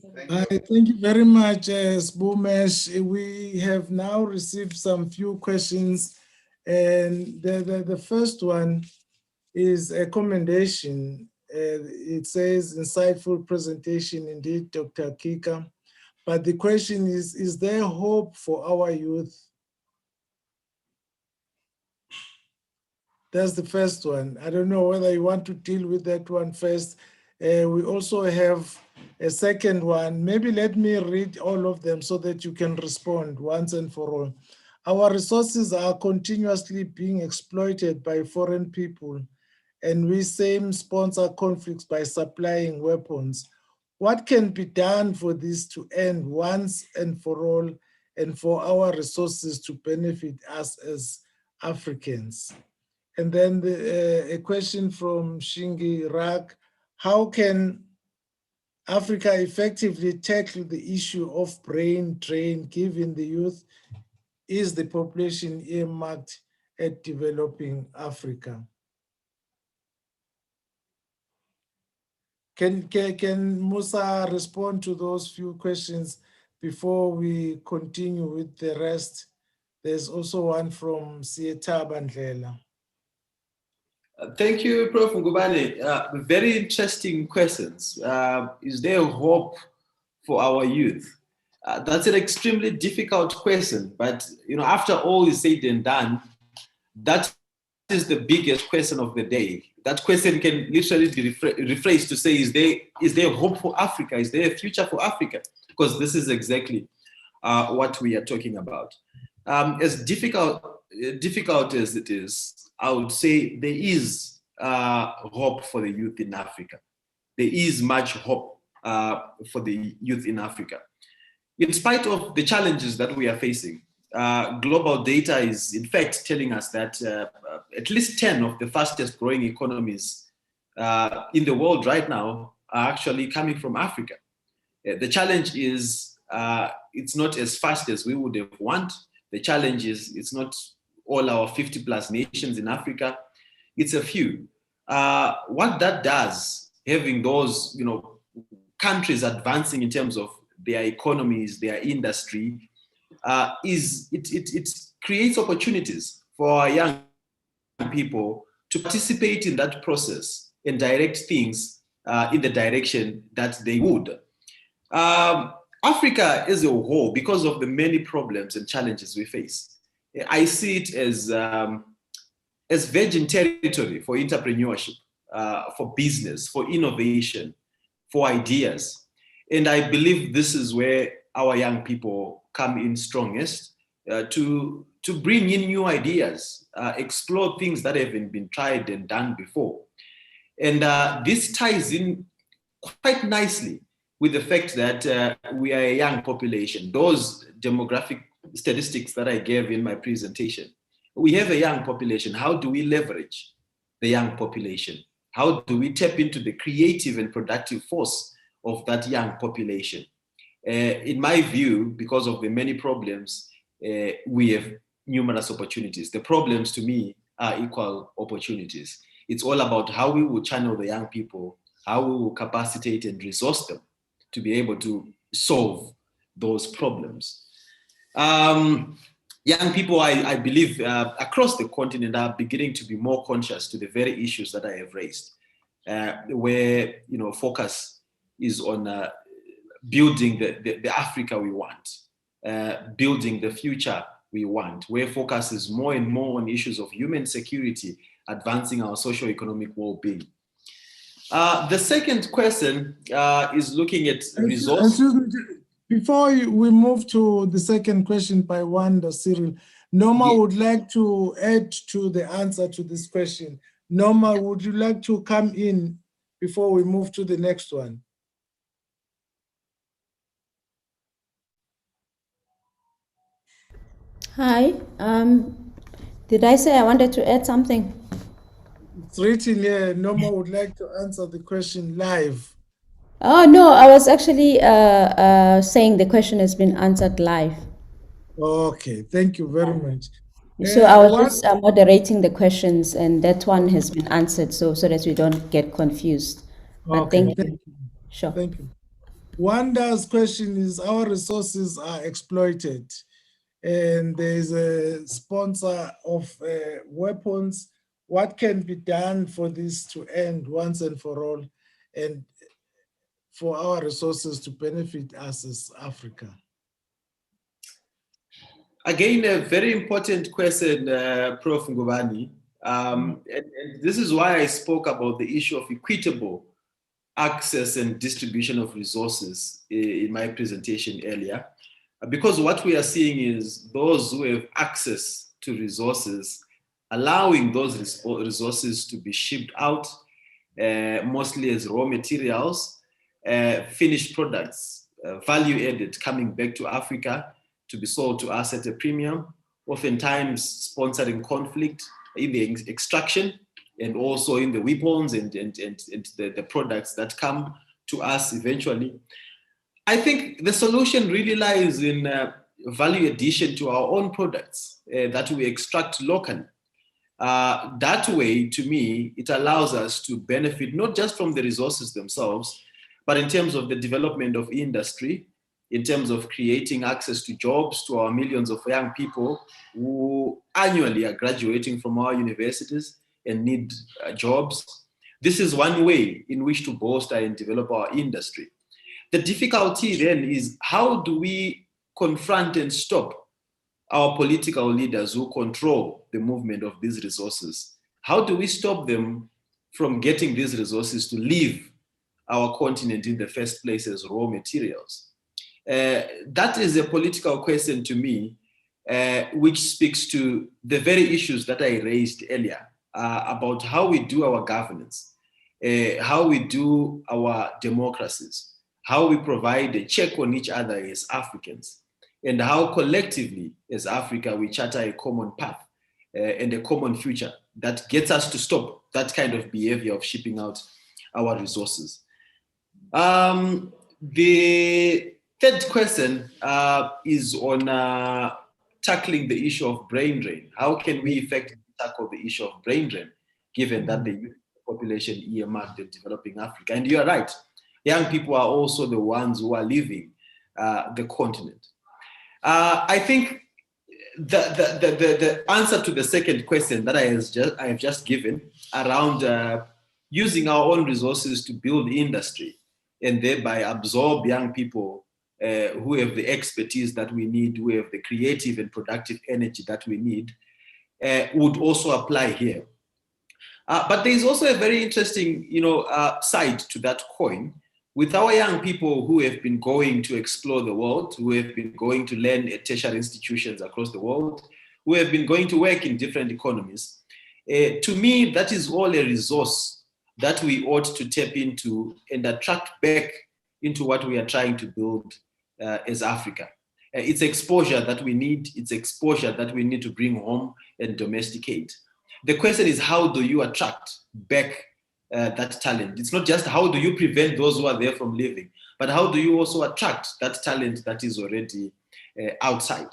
Thank you very much, Sbumesh. We have now received some few questions, and the first one is a commendation. It says, insightful presentation indeed, Dr. Kika. But the question is there hope for our youth? That's the first one. I don't know whether you want to deal with that one first. We also have a second one. Maybe let me read all of them so that you can respond once and for all. Our resources are continuously being exploited by foreign people, and we same sponsor conflicts by supplying weapons. What can be done for this to end once and for all, and for our resources to benefit us as Africans? And then a question from Shingi Rak: how can Africa effectively tackle the issue of brain drain, given the youth is the population earmarked at developing Africa? Can Musa respond to those few questions before we continue with the rest? There's also one from Sieta Bandlela. Thank you, Prof. Ngubane. Very interesting questions. Is there hope for our youth? That's an extremely difficult question, but after all is said and done, that is the biggest question of the day. That question can literally be rephrased to say, is there hope for Africa? Is there a future for Africa? Because this is exactly what we are talking about. As difficult as it is, I would say there is hope for the youth in Africa. There is much hope for the youth in Africa. In spite of the challenges that we are facing, global data is in fact telling us that at least 10 of the fastest growing economies in the world right now are actually coming from Africa. The challenge is it's not as fast as we would have wanted. The challenge is it's not all our 50 plus nations in Africa, it's a few. What that does, having those countries advancing in terms of their economies, their industry, is it creates opportunities for our young people to participate in that process and direct things in the direction that they would. Africa as a whole, because of the many problems and challenges we face, I see it as virgin territory for entrepreneurship, for business, for innovation, for ideas. And I believe this is where our young people come in strongest, to bring in new ideas, explore things that haven't been tried and done before. And this ties in quite nicely with the fact that we are a young population. Those demographic statistics that I gave in my presentation, we have a young population. How do we leverage the young population? How do we tap into the creative and productive force of that young population? In my view, because of the many problems, we have numerous opportunities. The problems to me are equal opportunities. It's all about how we will channel the young people, how we will capacitate and resource them to be able to solve those problems. Young people, I believe, across the continent are beginning to be more conscious to the very issues that I have raised, where focus is on building the Africa we want, building the future we want, where focus is more and more on issues of human security, advancing our socio-economic well-being. The second question is looking at resources. Before we move to the second question by Wanda Cyril, Norma would like to add to the answer to this question. Norma, would you like to come in before we move to the next one? Hi, did I say I wanted to add something? It's written here, Norma would like to answer the question live. Oh, no, I was actually saying the question has been answered live. Okay, thank you very much. So I was just moderating the questions, and that one has been answered, so that we don't get confused. But Okay, thank you. Sure. Thank you. Wanda's question is, our resources are exploited, and there's a sponsor of weapons. What can be done for this to end once and for all, and for our resources to benefit us as Africa? Again, a very important question, Prof. Ngubane. And this is why I spoke about the issue of equitable access and distribution of resources in my presentation earlier. Because what we are seeing is those who have access to resources, allowing those resources to be shipped out, mostly as raw materials, finished products, value added, coming back to Africa to be sold to us at a premium, oftentimes sponsoring conflict in the extraction and also in the weapons and the products that come to us eventually. I think the solution really lies in value addition to our own products that we extract locally. That way, to me, it allows us to benefit not just from the resources themselves, but in terms of the development of industry, in terms of creating access to jobs to our millions of young people who annually are graduating from our universities and need jobs. This is one way in which to bolster and develop our industry. The difficulty then is, how do we confront and stop our political leaders who control the movement of these resources? How do we stop them from getting these resources to leave our continent in the first place as raw materials? That is a political question to me, which speaks to the very issues that I raised earlier about how we do our governance, how we do our democracies, how we provide a check on each other as Africans, and how collectively as Africa we charter a common path and a common future that gets us to stop that kind of behavior of shipping out our resources. The third question is on tackling the issue of brain drain. How can we effectively tackle the issue of brain drain, given that the youth population earmarked in developing Africa? And you're right, young people are also the ones who are leaving the continent. I think the answer to the second question that I have just given around using our own resources to build industry and thereby absorb young people who have the expertise that we need, who have the creative and productive energy that we need, would also apply here. But there is also a very interesting, side to that coin. With our young people who have been going to explore the world, who have been going to learn at tertiary institutions across the world, who have been going to work in different economies, to me, that is all a resource that we ought to tap into and attract back into what we are trying to build as Africa. It's exposure that we need. It's exposure that we need to bring home and domesticate. The question is, how do you attract back that talent? It's not just how do you prevent those who are there from leaving, but how do you also attract that talent that is already outside?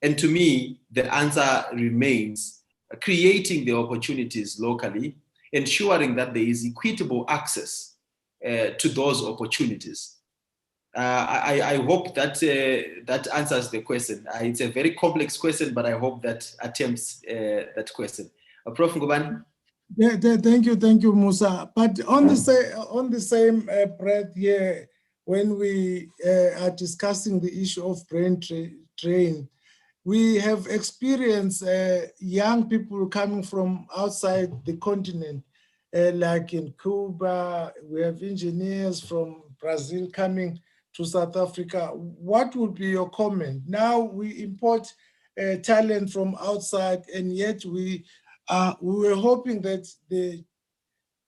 And to me, the answer remains creating the opportunities locally, ensuring that there is equitable access to those opportunities. I hope that that answers the question. It's a very complex question, but I hope that attempts that question. Prof. Ngubane? Yeah, thank you, Musa. But on the same breath here, when we are discussing the issue of brain drain, we have experienced young people coming from outside the continent, like in Cuba. We have engineers from Brazil coming to South Africa. What would be your comment? Now we import talent from outside, and yet we were hoping that the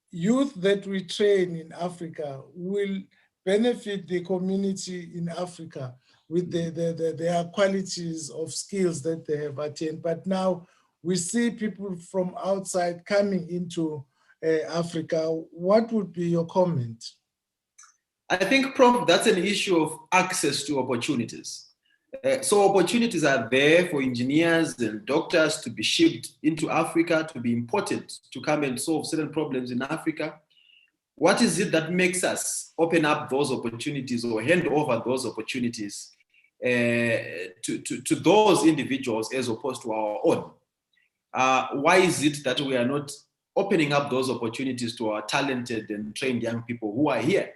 youth that we train in Africa will benefit the community in Africa with their qualities of skills that they have attained. But now we see people from outside coming into Africa. What would be your comment? I think, Prof, that's an issue of access to opportunities. So opportunities are there for engineers and doctors to be shipped into Africa, to be imported, to come and solve certain problems in Africa. What is it that makes us open up those opportunities or hand over those opportunities to those individuals as opposed to our own? Why is it that we are not opening up those opportunities to our talented and trained young people who are here?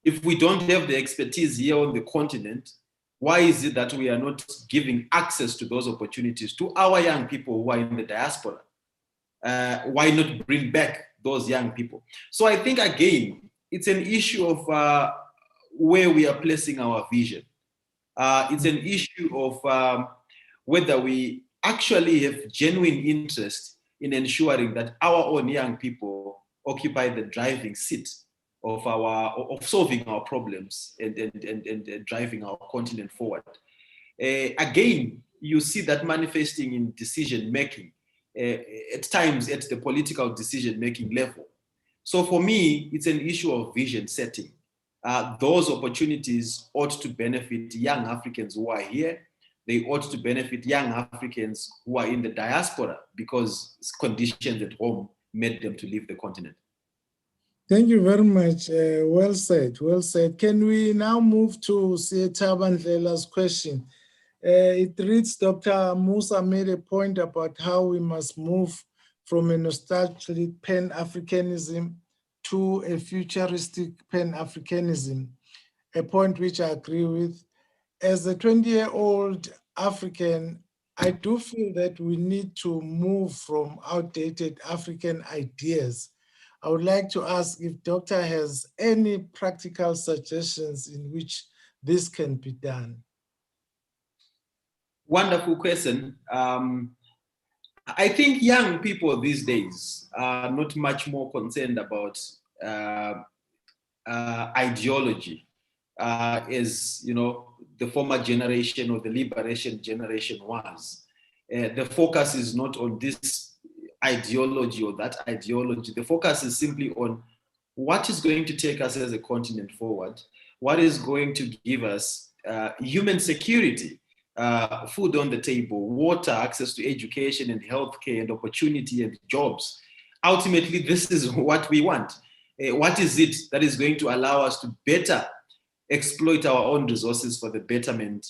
If we don't have the expertise here on the continent, why is it that we are not giving access to those opportunities to our young people who are in the diaspora? Why not bring back those young people? So I think, again, it's an issue of where we are placing our vision. It's an issue of whether we actually have genuine interest in ensuring that our own young people occupy the driving seat of solving our problems and driving our continent forward. Again, you see that manifesting in decision making, at times at the political decision making level. So for me, it's an issue of vision setting. Those opportunities ought to benefit young Africans who are here. They ought to benefit young Africans who are in the diaspora because conditions at home made them to leave the continent. Thank you very much. Well said, well said. Can we now move to Sietaba Ndlela's question? It reads, Dr. Musa made a point about how we must move from a nostalgic Pan-Africanism to a futuristic Pan-Africanism, a point which I agree with. As a 20-year-old African, I do feel that we need to move from outdated African ideas. I would like to ask if Doctor has any practical suggestions in which this can be done. Wonderful question. I think young people these days are not much more concerned about ideology as the former generation or the liberation generation was. The focus is not on this ideology or that ideology. The focus is simply on what is going to take us as a continent forward, what is going to give us human security, food on the table, water, access to education and healthcare and opportunity and jobs. Ultimately, this is what we want. What is it that is going to allow us to better exploit our own resources for the betterment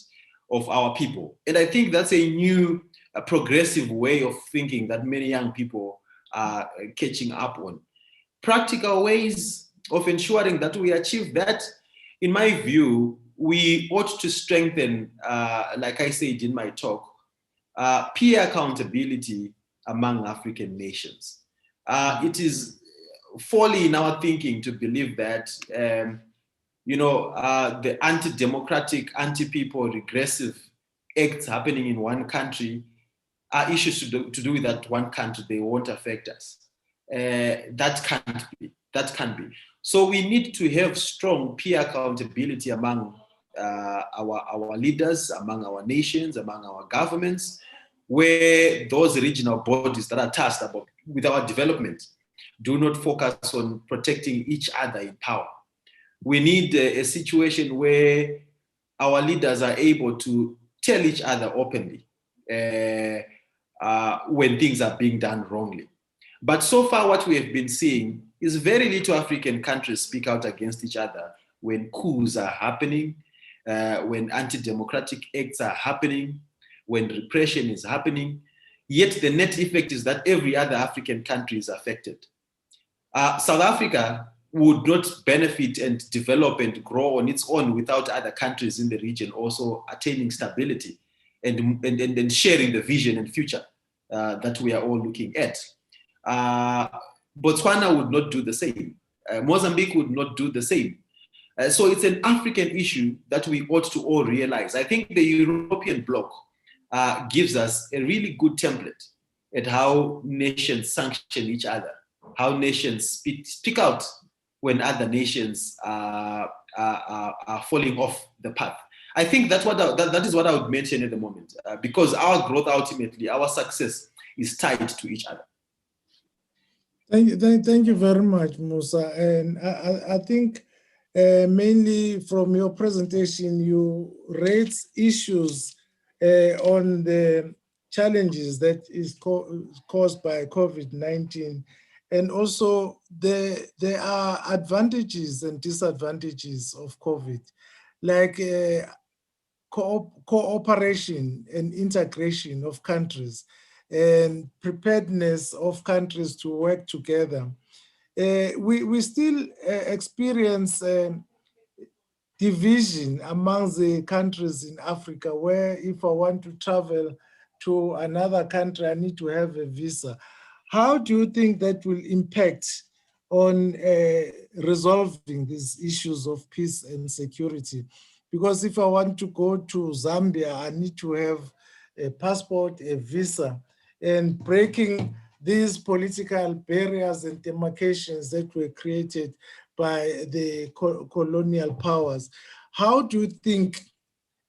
of our people? And I think that's a new, progressive way of thinking that many young people are catching up on. Practical ways of ensuring that we achieve that, in my view, we ought to strengthen, like I said in my talk, peer accountability among African nations. It is folly in our thinking to believe that the anti-democratic, anti-people, regressive acts happening in one country are issues to do with that one country. They won't affect us. That can't be. That can't be. So we need to have strong peer accountability among our leaders, among our nations, among our governments, where those regional bodies that are tasked with our development do not focus on protecting each other in power. We need a situation where our leaders are able to tell each other openly when things are being done wrongly. But so far what we have been seeing is very little African countries speak out against each other when coups are happening, when anti-democratic acts are happening, when repression is happening. Yet the net effect is that every other African country is affected. South Africa would not benefit and develop and grow on its own without other countries in the region also attaining stability and sharing the vision and future that we are all looking at. Botswana would not do the same. Mozambique would not do the same. So it's an African issue that we ought to all realize. I think the European bloc gives us a really good template at how nations sanction each other, how nations speak out when other nations are falling off the path. I think that's that is what I would mention at the moment, because our growth ultimately, our success is tied to each other. Thank you very much, Musa. And I think mainly from your presentation, you raised issues on the challenges that is caused by COVID-19 And also there are advantages and disadvantages of COVID, like cooperation and integration of countries and preparedness of countries to work together. We still experience division among the countries in Africa, where if I want to travel to another country, I need to have a visa. How do you think that will impact on resolving these issues of peace and security? Because if I want to go to Zambia, I need to have a passport, a visa, and breaking these political barriers and demarcations that were created by the colonial powers. How do you think,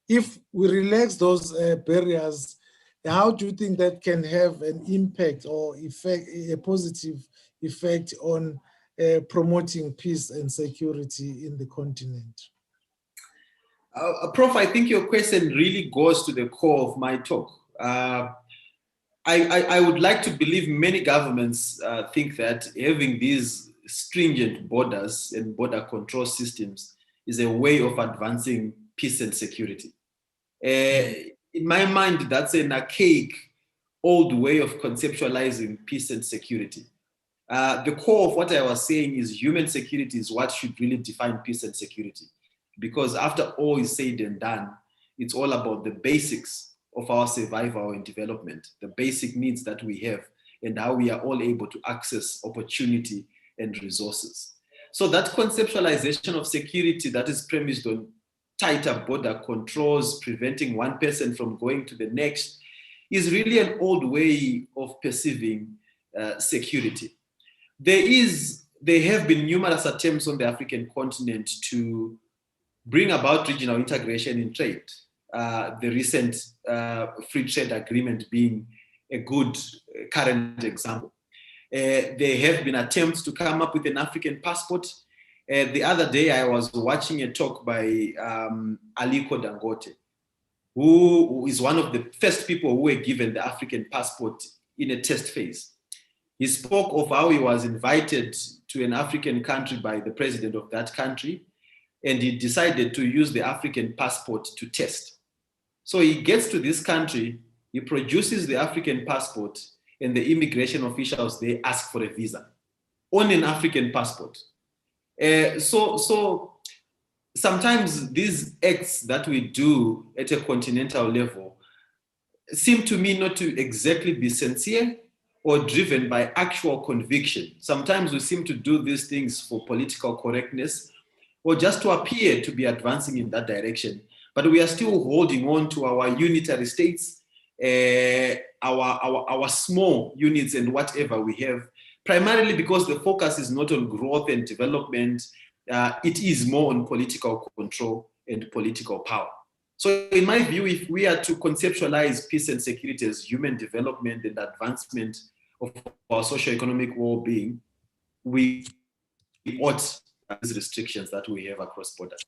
if we relax those barriers, how do you think that can have an impact or effect, a positive effect on promoting peace and security in the continent? Prof, I think your question really goes to the core of my talk. I would like to believe many governments think that having these stringent borders and border control systems is a way of advancing peace and security. In my mind, that's an archaic, old way of conceptualizing peace and security. The core of what I was saying is human security is what should really define peace and security. Because after all is said and done, it's all about the basics of our survival and development, the basic needs that we have, and how we are all able to access opportunity and resources. So that conceptualization of security that is premised on tighter border controls, preventing one person from going to the next, is really an old way of perceiving security. There have been numerous attempts on the African continent to bring about regional integration in trade. The recent free trade agreement being a good current example. There have been attempts to come up with an African passport. The other day, I was watching a talk by Aliko Dangote, who is one of the first people who were given the African passport in a test phase. He spoke of how he was invited to an African country by the president of that country, and he decided to use the African passport to test. So he gets to this country, he produces the African passport, and the immigration officials, they ask for a visa on an African passport. So sometimes these acts that we do at a continental level seem to me not to exactly be sincere or driven by actual conviction. Sometimes we seem to do these things for political correctness or just to appear to be advancing in that direction. But we are still holding on to our unitary states, our small units and whatever we have, primarily because the focus is not on growth and development. It is more on political control and political power. So in my view, if we are to conceptualize peace and security as human development and advancement of our socio-economic well-being, we ought these restrictions that we have across borders.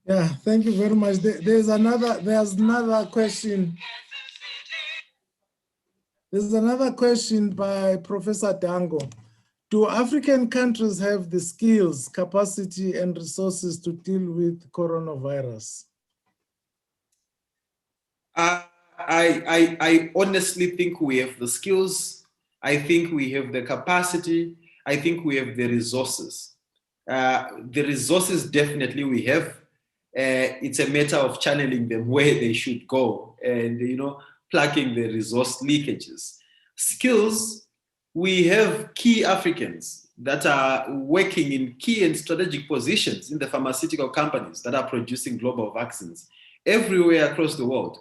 Yeah, thank you very much. There's another question. There's another question by Professor Dango. Do African countries have the skills, capacity, and resources to deal with coronavirus? I honestly think we have the skills. I think we have the capacity. I think we have the resources. The resources definitely we have. It's a matter of channeling them where they should go and, plugging the resource leakages. Skills, we have key Africans that are working in key and strategic positions in the pharmaceutical companies that are producing global vaccines everywhere across the world.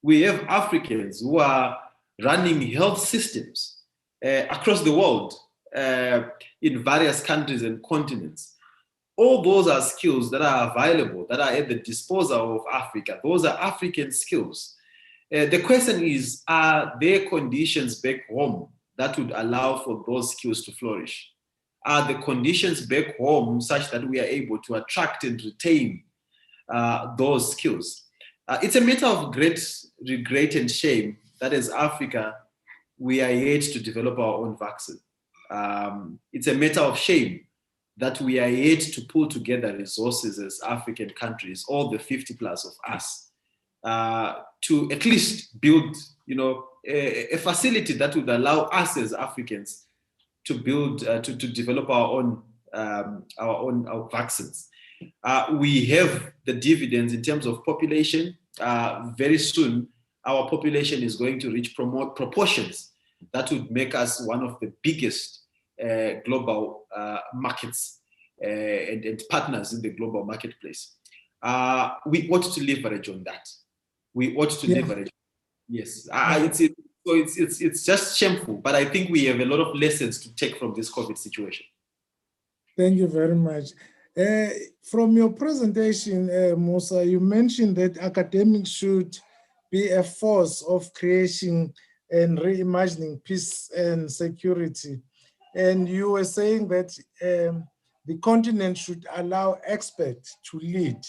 We have Africans who are running health systems across the world in various countries and continents. All those are skills that are available, that are at the disposal of Africa. Those are African skills. The question is, are there conditions back home that would allow for those skills to flourish? Are the conditions back home such that we are able to attract and retain those skills? It's a matter of great regret and shame that as Africa, we are yet to develop our own vaccine. It's a matter of shame that we are yet to pull together resources as African countries, all the 50 plus of us, to at least build, a facility that would allow us as Africans to build, to develop our own vaccines. We have the dividends in terms of population. Very soon, our population is going to reach proportions that would make us one of the biggest global markets and partners in the global marketplace. We ought to leverage on that. We ought to leverage. Yes, it's just shameful, but I think we have a lot of lessons to take from this COVID situation. Thank you very much. From your presentation, Musa, you mentioned that academics should be a force of creation and reimagining peace and security. And you were saying that the continent should allow experts to lead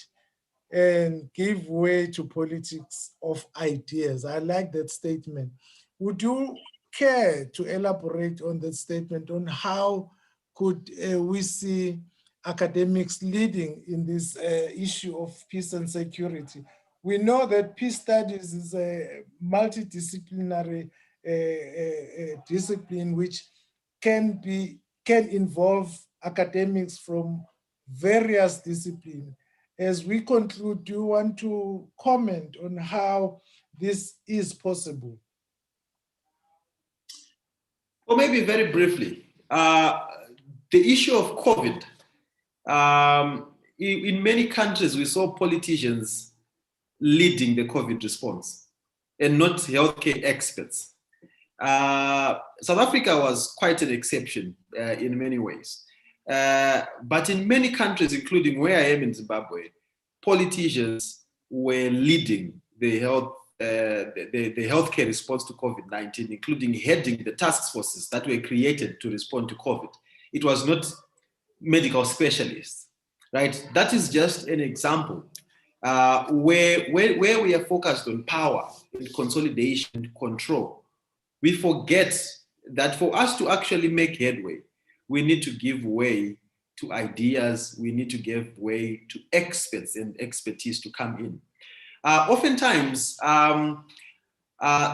and give way to politics of ideas. I like that statement. Would you care to elaborate on that statement, on how could we see academics leading in this issue of peace and security? We know that peace studies is a multidisciplinary discipline which can involve academics from various disciplines. As we conclude, do you want to comment on how this is possible? Or maybe very briefly, the issue of COVID. In many countries, we saw politicians leading the COVID response and not healthcare experts. South Africa was quite an exception in many ways. But in many countries, including where I am in Zimbabwe, politicians were leading the healthcare response to COVID-19, including heading the task forces that were created to respond to COVID. It was not medical specialists, right? That is just an example where we are focused on power and consolidation and control. We forget that for us to actually make headway, we need to give way to ideas. We need to give way to experts and expertise to come in. Oftentimes, there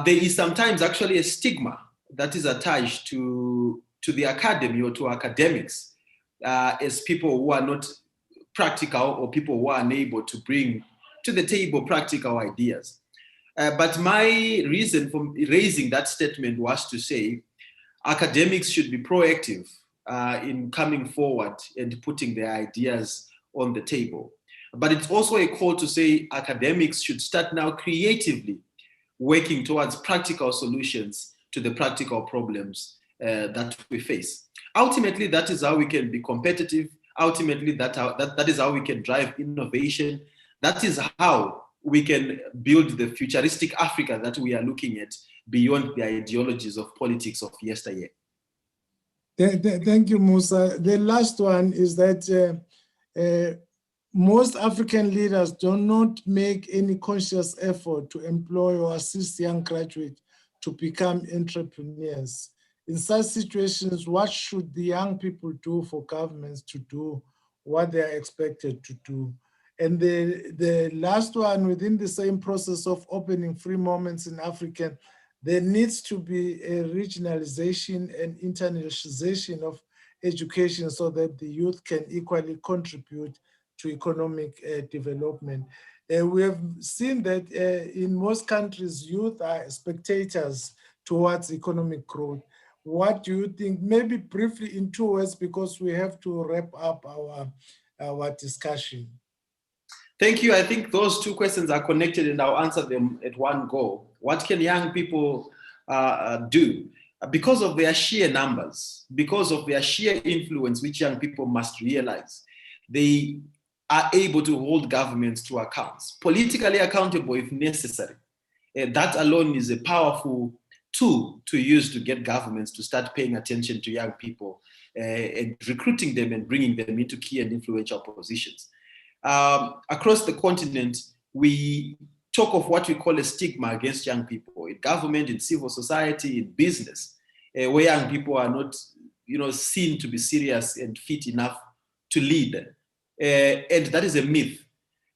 is sometimes actually a stigma that is attached to the academy or to academics as people who are not practical or people who are unable to bring to the table practical ideas. But my reason for raising that statement was to say academics should be proactive in coming forward and putting their ideas on the table. But it's also a call to say academics should start now creatively working towards practical solutions to the practical problems that we face. Ultimately, that is how we can be competitive. Ultimately, that is how we can drive innovation. That is how we can build the futuristic Africa that we are looking at beyond the ideologies of politics of yesteryear. Thank you, Musa. The last one is that most African leaders do not make any conscious effort to employ or assist young graduates to become entrepreneurs. In such situations, what should the young people do for governments to do what they are expected to do? And the last one, within the same process of opening free moments in Africa, there needs to be a regionalization and internationalization of education so that the youth can equally contribute to economic development. We have seen that in most countries, youth are spectators towards economic growth. What do you think? Maybe briefly in 2 words, because we have to wrap up our discussion. Thank you. I think those 2 questions are connected and I'll answer them at one go. What can young people do? Because of their sheer numbers, because of their sheer influence, which young people must realize, they are able to hold governments to accounts, politically accountable if necessary. That alone is a powerful tool to use to get governments to start paying attention to young people and recruiting them and bringing them into key and influential positions. Across the continent, we talk of what we call a stigma against young people in government, in civil society, in business, where young people are not seen to be serious and fit enough to lead. And that is a myth.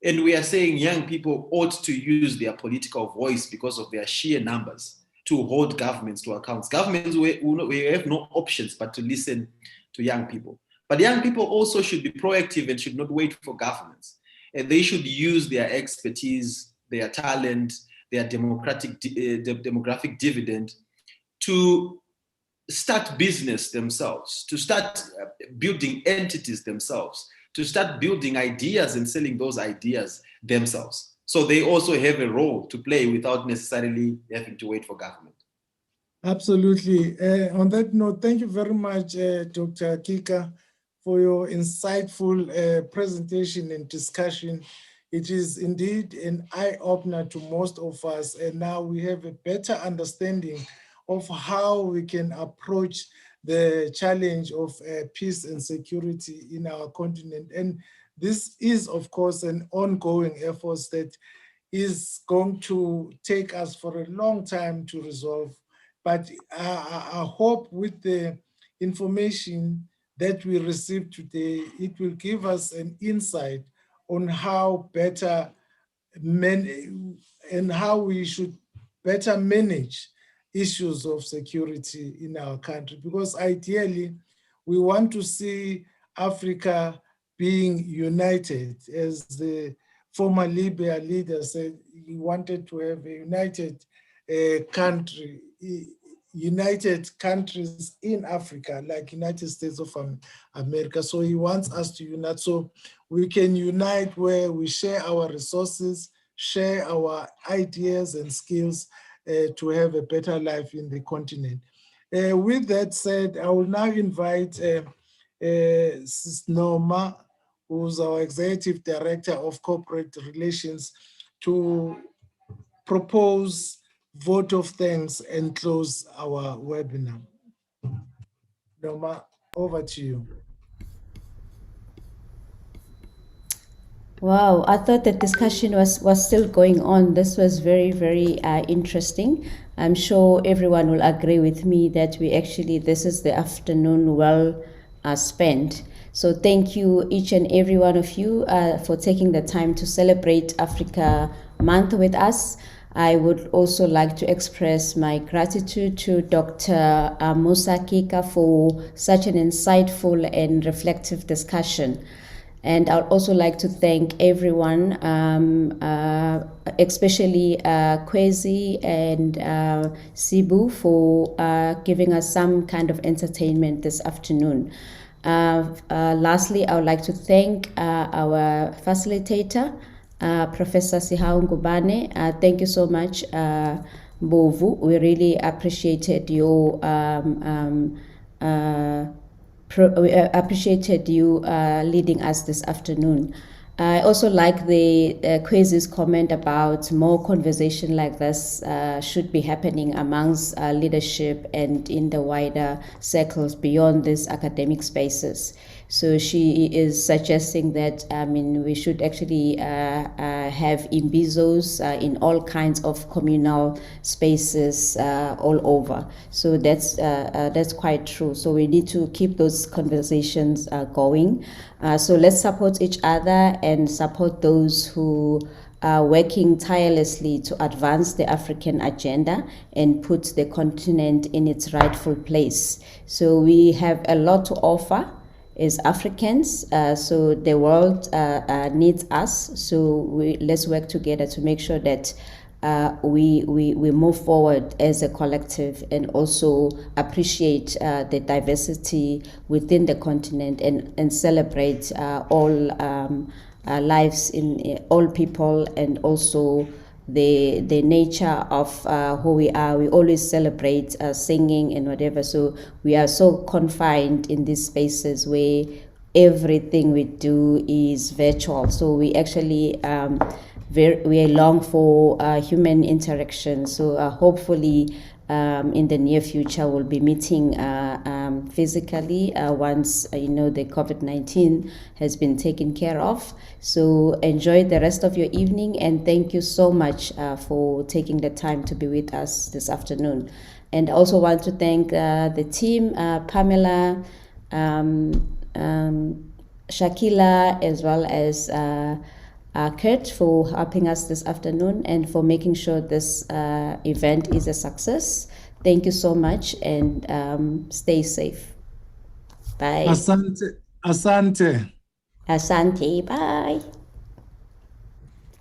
And we are saying young people ought to use their political voice because of their sheer numbers to hold governments to account. Governments, we have no options but to listen to young people. But young people also should be proactive and should not wait for governments. And they should use their expertise, their talent, their demographic dividend to start business themselves, to start building entities themselves, to start building ideas and selling those ideas themselves. So they also have a role to play without necessarily having to wait for government. Absolutely. On that note, thank you very much, Dr. Kika, for your insightful presentation and discussion. It is indeed an eye-opener to most of us, and now we have a better understanding of how we can approach the challenge of peace and security in our continent. And this is, of course, an ongoing effort that is going to take us for a long time to resolve. But I hope with the information that we received today, it will give us an insight on how better and how we should better manage issues of security in our country. Because ideally, we want to see Africa being united. As the former Libya leader said, he wanted to have a united country, united countries in Africa, like United States of America. So he wants us to unite so we can unite where we share our resources, share our ideas and skills to have a better life in the continent. With that said, I will now invite Sis Norma, who's our Executive Director of Corporate Relations, to propose vote of thanks and close our webinar. Norma, over to you. Wow, I thought the discussion was still going on. This was very, very interesting. I'm sure everyone will agree with me that this is the afternoon well spent. So thank you, each and every one of you, for taking the time to celebrate Africa Month with us. I would also like to express my gratitude to Dr. Musa Kika for such an insightful and reflective discussion. And I'd also like to thank everyone, especially Kwezi and Sibu, for giving us some kind of entertainment this afternoon. Lastly, I would like to thank our facilitator, Professor Sihau Ngubane. Thank you so much, Bovu. We really appreciated your we appreciated you leading us this afternoon. I also like the Kwezi's comment about more conversation like this should be happening amongst leadership and in the wider circles beyond these academic spaces. So she is suggesting that we should actually have imbizos in all kinds of communal spaces all over. So that's quite true. So we need to keep those conversations going. So let's support each other and support those who are working tirelessly to advance the African agenda and put the continent in its rightful place. So we have a lot to offer as Africans, so the world needs us. So let's work together to make sure that we move forward as a collective and also appreciate the diversity within the continent and celebrate all lives in all people and also the nature of who we are. We always celebrate singing and whatever. So we are so confined in these spaces where everything we do is virtual. So we actually we long for human interaction. So hopefully in the near future we'll be meeting physically once the COVID-19 has been taken care of. So enjoy the rest of your evening and thank you so much for taking the time to be with us this afternoon. And also want to thank the team, Pamela, Shakila, as well as Kurt, for helping us this afternoon and for making sure this event is a success. Thank you so much, and stay safe. Bye. Asante. Asante. Asante. Bye.